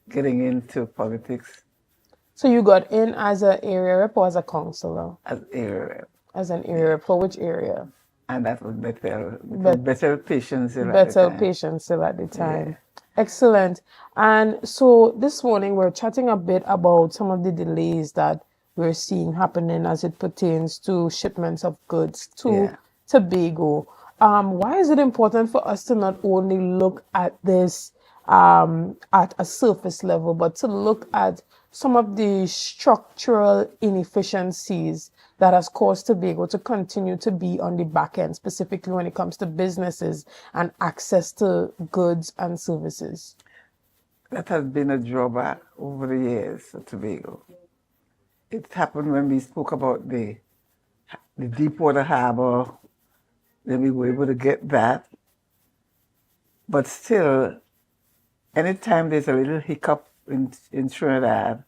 getting into politics. So you got in as an area rep or as a councillor? As area rep. As an area rep. For which area? And that was Bethel Patients Hill Bethel Patients Hill at the time. Yeah. Excellent. And so this morning we're chatting a bit about some of the delays that we're seeing happening as it pertains to shipments of goods to Tobago. Why is it important for us to not only look at this at a surface level, but to look at some of the structural inefficiencies that has caused Tobago to continue to be on the back end, specifically when it comes to businesses and access to goods and services? That has been a drawback over the years for Tobago. It happened when we spoke about the Deepwater Harbor, then we were able to get that. But still, anytime there's a little hiccup in Trinidad,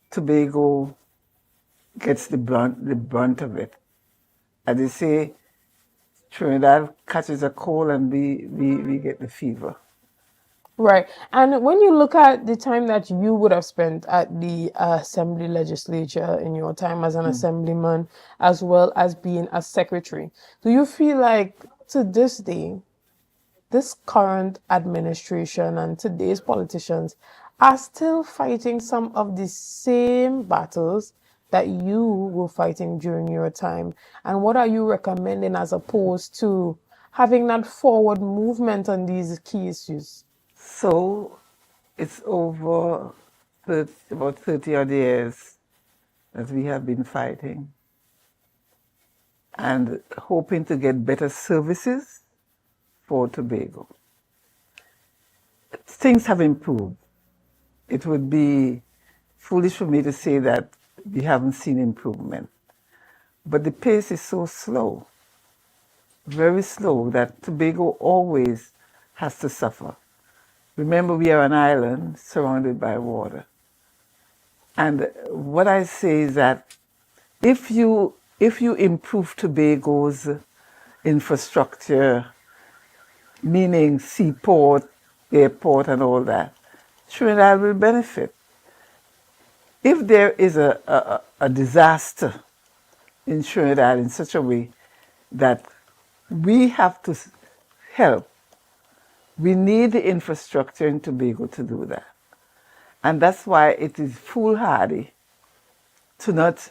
Tobago gets the brunt of it. As they say, Trinidad catches a cold and we get the fever. Right. And when you look at the time that you would have spent at the Assembly Legislature in your time as an assemblyman, as well as being a secretary, do you feel like to this day, this current administration and today's politicians are still fighting some of the same battles that you were fighting during your time? And what are you recommending as opposed to having that forward movement on these key issues? So it's over about 30 odd years that we have been fighting and hoping to get better services for Tobago. Things have improved. It would be foolish for me to say that we haven't seen improvement. But the pace is so slow, very slow, that Tobago always has to suffer. Remember, we are an island surrounded by water. And what I say is that if you improve Tobago's infrastructure, meaning seaport, airport, and all that, Trinidad will benefit. If there is a disaster in Trinidad in such a way that we have to help, we need the infrastructure in Tobago to do that. And that's why it is foolhardy to not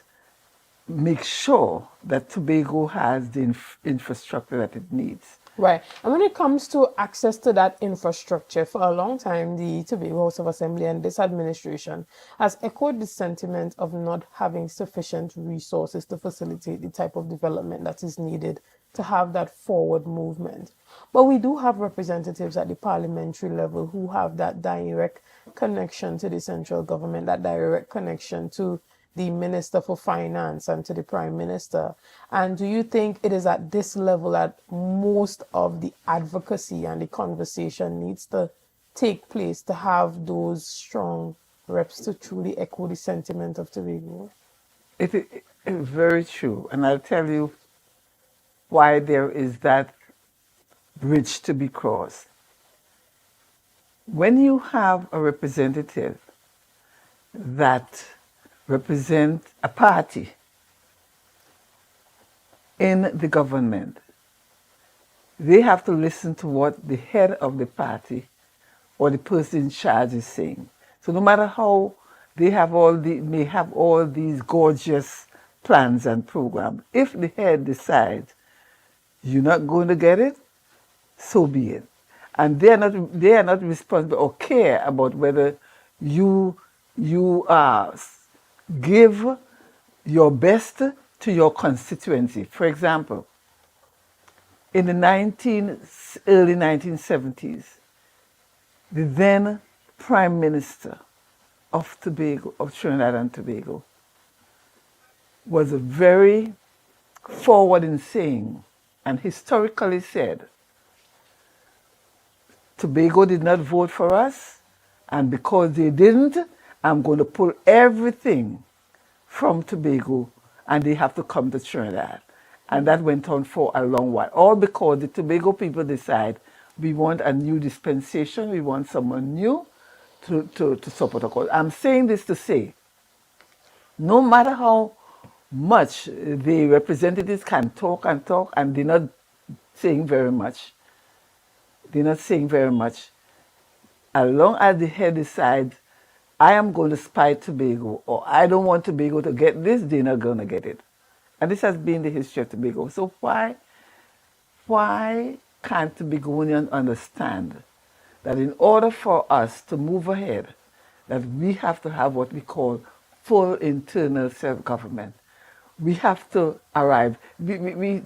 make sure that Tobago has the infrastructure that it needs. Right. And when it comes to access to that infrastructure, for a long time, the Tobago House of Assembly and this administration has echoed the sentiment of not having sufficient resources to facilitate the type of development that is needed to have that forward movement. But we do have representatives at the parliamentary level who have that direct connection to the central government, that direct connection to the Minister for Finance and to the Prime Minister. And do you think it is at this level that most of the advocacy and the conversation needs to take place to have those strong reps to truly echo the sentiment of Tobago? It is very true. And I'll tell you why there is that bridge to be crossed. When you have a representative that represent a party in the government, they have to listen to what the head of the party or the person in charge is saying. So no matter how they may have all these gorgeous plans and programs, if the head decides you're not going to get it, so be it. And they are not responsible or care about whether you give your best to your constituency. For example, in the early 1970s, the then Prime Minister of Trinidad and Tobago, was very forward in saying, and historically said, Tobago did not vote for us, and because they didn't, I'm going to pull everything from Tobago and they have to come to Trinidad. And that went on for a long while. All because the Tobago people decide we want a new dispensation, we want someone new to support our cause. I'm saying this to say, no matter how much the representatives can talk and talk, and they're not saying very much, as long as the head decides, I am going to spy Tobago, or I don't want Tobago to get this, they're not going to get it. And this has been the history of Tobago. So why can't Tobagonians understand that in order for us to move ahead, that we have to have what we call full internal self-government? We have to arrive. We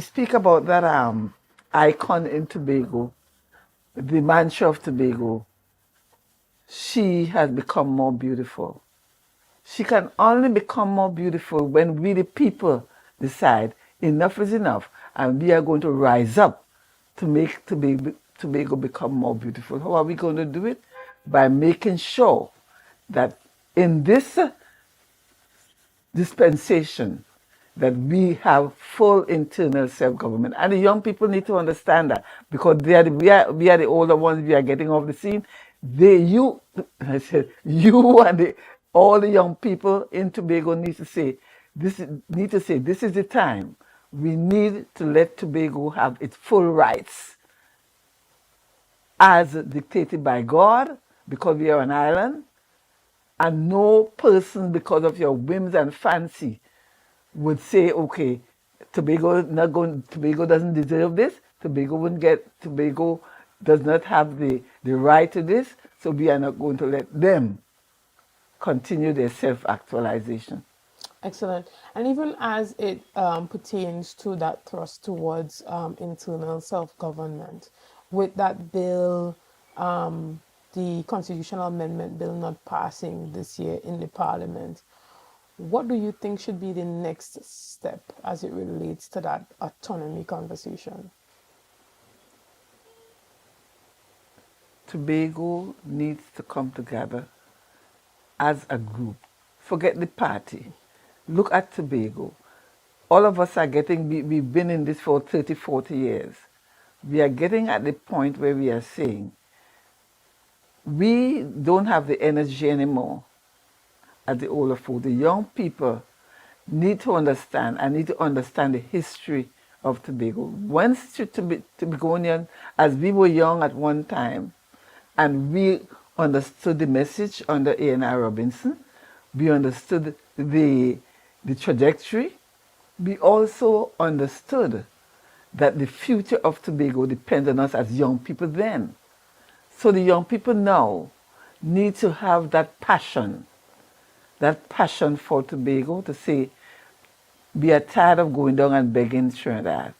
speak about that icon in Tobago, the mantra of Tobago. She has become more beautiful. She can only become more beautiful when we, the people, decide enough is enough, and we are going to rise up to make Tobago become more beautiful. How are we going to do it? By making sure that in this dispensation, that we have full internal self-government. And the young people need to understand that, because we are the older ones, we are getting off the scene. You and all the young people in Tobago need to say, this is the time. We need to let Tobago have its full rights as dictated by God, because we are an island, and no person, because of your whims and fancy, would say, okay, Tobago doesn't deserve this. Tobago does not have the right to this, so we are not going to let them continue their self-actualization. Excellent. And even as it pertains to that thrust towards internal self-government, with that bill, the constitutional amendment bill not passing this year in the parliament, what do you think should be the next step as it relates to that autonomy conversation? Tobago needs to come together as a group. Forget the party. Look at Tobago. All of us are we've been in this for 30, 40 years. We are getting at the point where we are saying, we don't have the energy anymore at the older folk. The young people need to understand the history of Tobago. Once Tobagonian, as we were young at one time, and we understood the message under A.N.R. Robinson, we understood the the trajectory, we also understood that the future of Tobago depends on us as young people then. So the young people now need to have that passion for Tobago to say, we are tired of going down and begging Trinidad.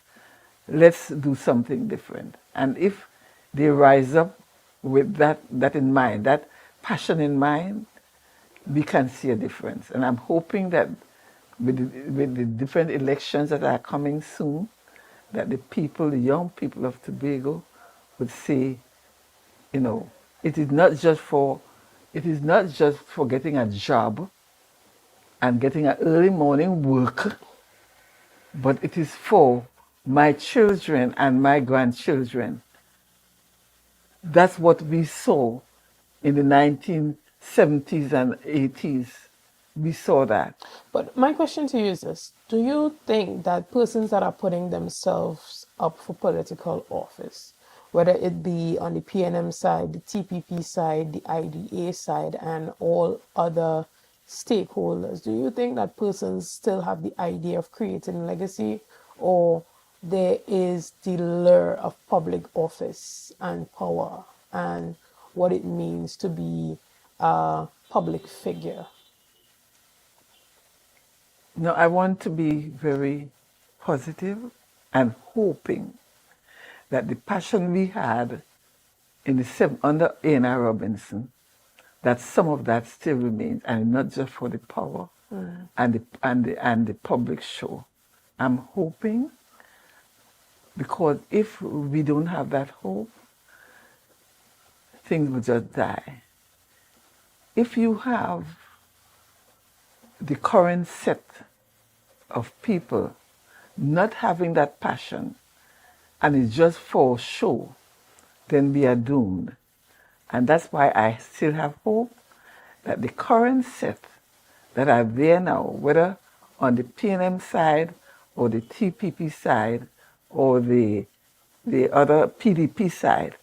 Let's do something different. And if they rise up with that in mind, that passion in mind, we can see a difference. And I'm hoping that with the different elections that are coming soon, that the young people of Tobago would say, it is not just for getting a job and getting an early morning work, but it is for my children and my grandchildren. That's what we saw in the 1970s and 80s. We saw that. But my question to you is this. Do you think that persons that are putting themselves up for political office, whether it be on the PNM side, the TPP side, the IDA side, and all other stakeholders, do you think that persons still have the idea of creating legacy, or there is the lure of public office and power and what it means to be a public figure? No, I want to be very positive and hoping that the passion we had under A.N.R. Robinson, that some of that still remains, and not just for the power and the public show. I'm hoping, because if we don't have that hope, things will just die. If you have the current set of people not having that passion and it's just for show, then we are doomed. And that's why I still have hope that the current set that are there now, whether on the PNM side or the TPP side or the other PDP side,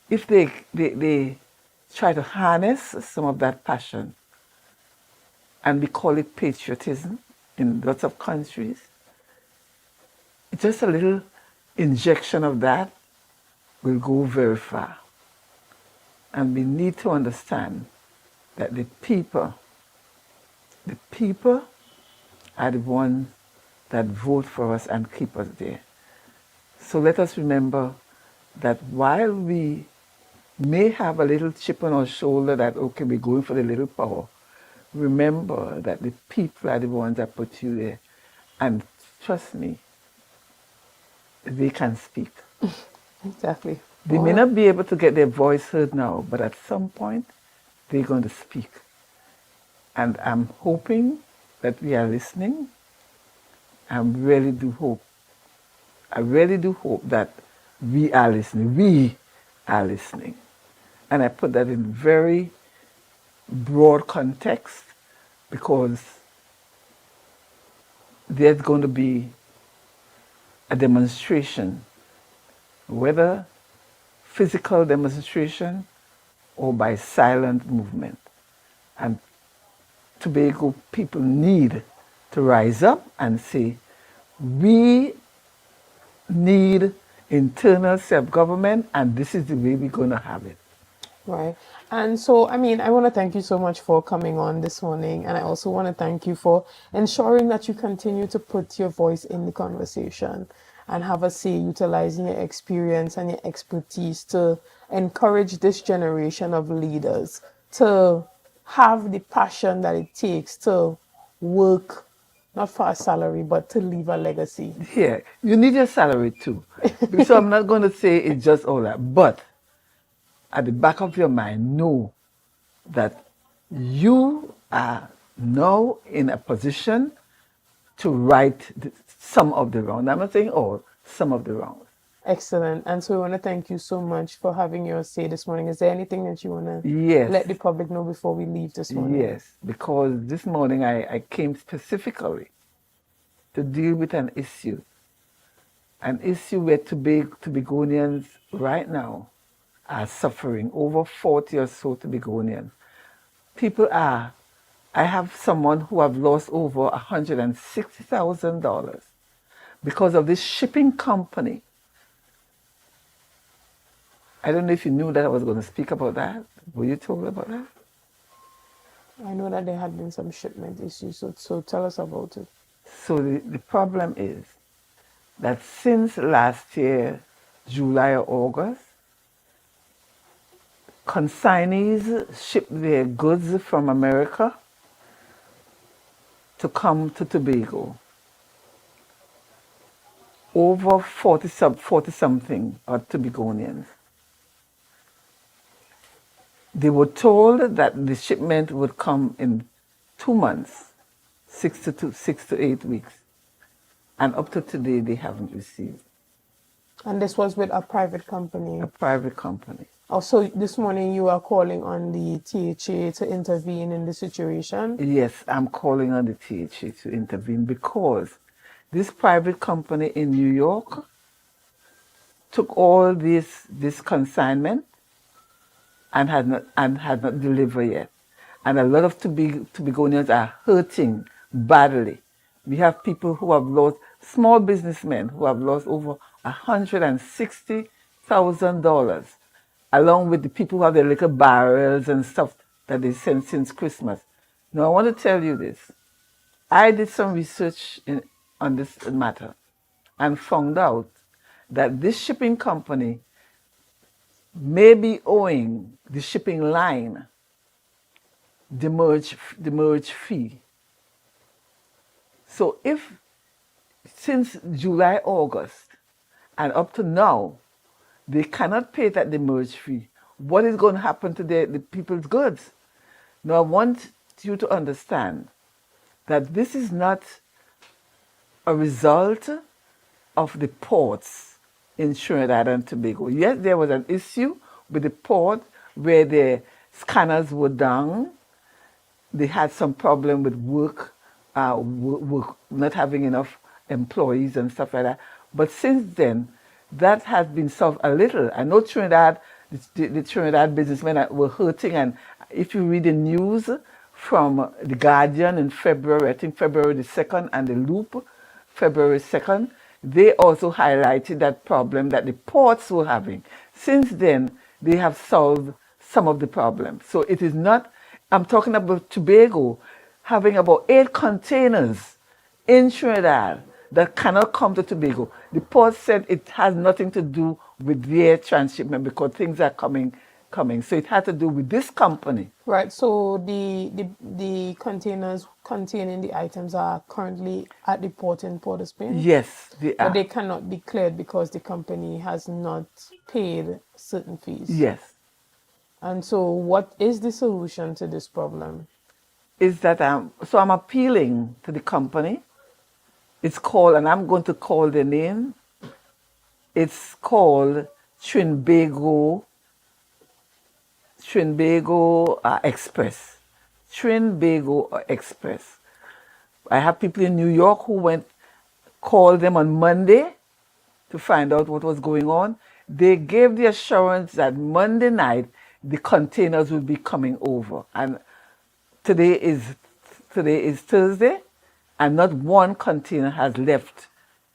if they try to harness some of that passion, and we call it patriotism in lots of countries, just a little injection of that will go very far. And we need to understand that the people are the ones that vote for us and keep us there. So let us remember that while we may have a little chip on our shoulder that, okay, we're going for the little power, remember that the people are the ones that put you there. And trust me, they can speak. Exactly. They may not be able to get their voice heard now, but at some point, they're going to speak. And I'm hoping that we are listening. I really do hope that we are listening. We are listening. And I put that in very broad context because there's going to be a demonstration, whether physical demonstration or by silent movement. And Tobago people need to rise up and say, we need internal self-government and this is the way we're going to have it. Right. And so, I want to thank you so much for coming on this morning. And I also want to thank you for ensuring that you continue to put your voice in the conversation and have a say, utilizing your experience and your expertise to encourage this generation of leaders to have the passion that it takes to work, not for a salary, but to leave a legacy. Yeah, you need your salary too. So I'm not going to say it's just all that, but at the back of your mind, know that you are now in a position to right some of the wrongs. I'm not saying all, some of the wrongs. Excellent. And so we want to thank you so much for having your say this morning. Is there anything that you want to let the public know before we leave this morning? Yes, because this morning I came specifically to deal with an issue where Tobagonians right now are suffering, over 40 or so Tobagonians. People are I have someone who have lost over $160,000 because of this shipping company. I don't know if you knew that I was going to speak about that. Were you told about that? I know that there had been some shipment issues, so tell us about it. So the problem is that since last year, July or August, consignees ship their goods from America to come to Tobago. Over 40 something are Tobagonians. They were told that the shipment would come in 2 months, 6 to 8 weeks. And up to today, they haven't received. And this was with a private company? A private company. Oh, so this morning you are calling on the THA to intervene in the situation? Yes, I'm calling on the THA to intervene because this private company in New York took all this consignment and had not delivered yet. And a lot of Tobagonians are hurting badly. We have people who have lost, small businessmen who have lost over $160,000, along with the people who have their little barrels and stuff that they sent since Christmas. Now, I want to tell you this. I did some research on this matter and found out that this shipping company may be owing the shipping line the merge fee. So if since July, August, and up to now, they cannot pay that demurrage fee, what is going to happen to the people's goods? Now, I want you to understand that this is not a result of the ports in Trinidad and Tobago. Yes, there was an issue with the port where the scanners were down. They had some problem with work not having enough employees and stuff like that. But since then, that has been solved a little. I know Trinidad, the Trinidad businessmen were hurting, and if you read the news from The Guardian in February, I think February the 2nd, and The Loop, February 2nd, they also highlighted that problem that the ports were having. Since then, they have solved some of the problems. So it is not, I'm talking about Tobago having about 8 containers in Trinidad that cannot come to Tobago. The port said it has nothing to do with their transshipment because things are coming. So it had to do with this company. Right, so the containers containing the items are currently at the port in Port of Spain? Yes, they are. But they cannot be cleared because the company has not paid certain fees? Yes. And so what is the solution to this problem? Is that I'm appealing to the company. It's called, and I'm going to call the name, it's called Tobago Express. Tobago Express. I have people in New York who called them on Monday to find out what was going on. They gave the assurance that Monday night the containers will be coming over. And today is Thursday, and not one container has left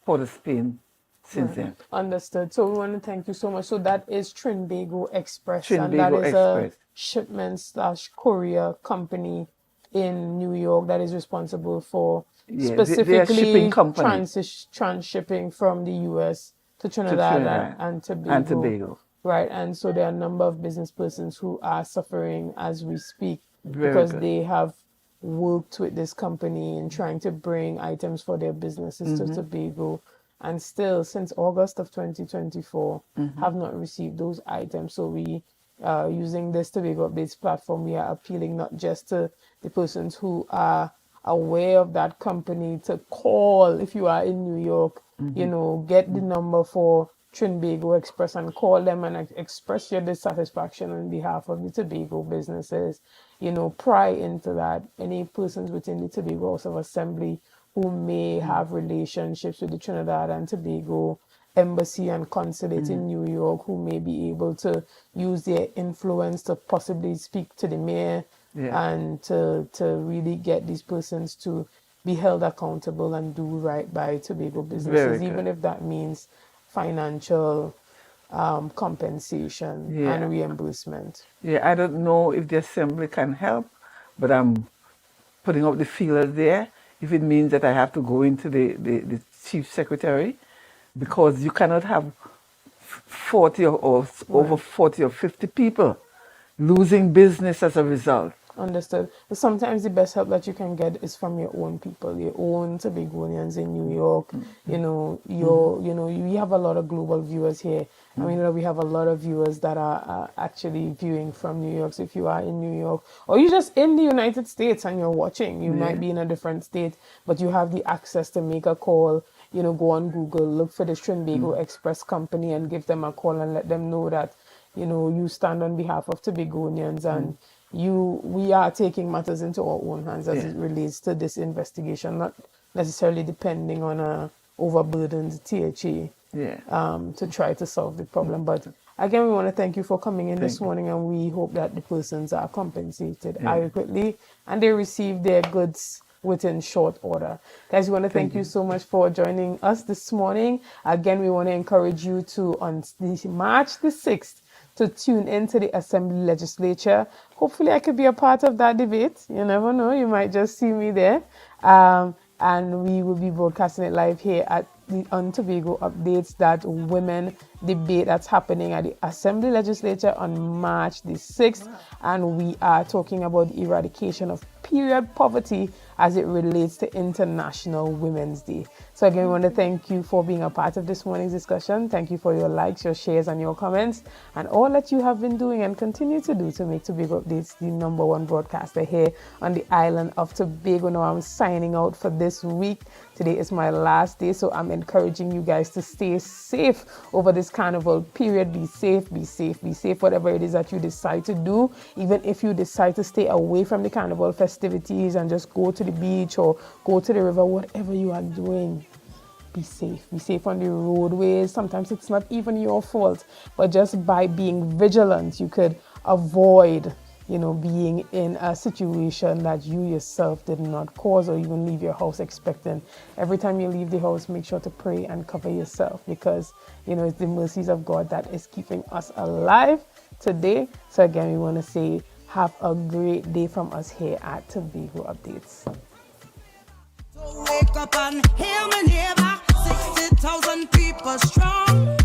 Port of Spain since then. Understood. So we want to thank you so much. So that is Tobago Express, Tobago and that is Express. a shipment/courier company in New York that is responsible for specifically transshipping from the U.S. to Trinidad and Tobago. Right, and so there are a number of business persons who are suffering as we speak because they have worked with this company in trying to bring items for their businesses to Tobago, and still since August of 2024 have not received those items. So we, using this Tobago Updates platform, we are appealing not just to the persons who are aware of that company to call. If you are in New York, get the number for Tobago Express and call them and express your dissatisfaction on behalf of the Tobago businesses. Pry into that. Any persons within the Tobago House of Assembly who may have relationships with the Trinidad and Tobago Embassy and Consulate in New York, who may be able to use their influence to possibly speak to the mayor and to really get these persons to be held accountable and do right by Tobago businesses, even if that means financial compensation and reimbursement. Yeah, I don't know if the assembly can help, but I'm putting up the feeler there. If it means that I have to go into the chief secretary, because you cannot have 40 or over 40 or 50 people losing business as a result. Understood. But sometimes the best help that you can get is from your own people, your own Tobagonians in New York. You know, we have a lot of global viewers here. I mean, we have a lot of viewers that are actually viewing from New York. So if you are in New York, or you're just in the United States and you're watching, you might be in a different state, but you have the access to make a call. You know, go on Google, look for the Tobago Express Company and give them a call and let them know that, you know, you stand on behalf of Tobagonians and we are taking matters into our own hands as it relates to this investigation, not necessarily depending on a overburdened THA to try to solve the problem. But again, we want to thank you for coming in this morning, and we hope that the persons are compensated adequately and they receive their goods within short order. Guys, we want to thank you so much for joining us this morning. Again, we want to encourage you to, on March the 6th, to tune into the Assembly Legislature. Hopefully I could be a part of that debate. You never know, you might just see me there. And we will be broadcasting it live here at on Tobago Updates, that women debate that's happening at the Assembly Legislature on March the 6th. And we are talking about the eradication of period poverty as it relates to International Women's Day. So again, we want to thank you for being a part of this morning's discussion. Thank you for your likes, your shares, and your comments, and all that you have been doing and continue to do to make Tobago Updates the #1 broadcaster here on the island of Tobago. Now I'm signing out for this week. Today is my last day, so I'm encouraging you guys to stay safe over this carnival period. Be safe, be safe, be safe, whatever it is that you decide to do. Even if you decide to stay away from the carnival festivities and just go to the beach or go to the river, whatever you are doing, be safe. Be safe on the roadways. Sometimes it's not even your fault, but just by being vigilant, you could avoid, you know, being in a situation that you yourself did not cause, or even leave your house expecting. Every time you leave the house, make sure to pray and cover yourself, because, you know, it's the mercies of God that is keeping us alive today. So again, we want to say have a great day from us here at Tobago Updates. So wake up and hear me neighbor, 60,000 people strong.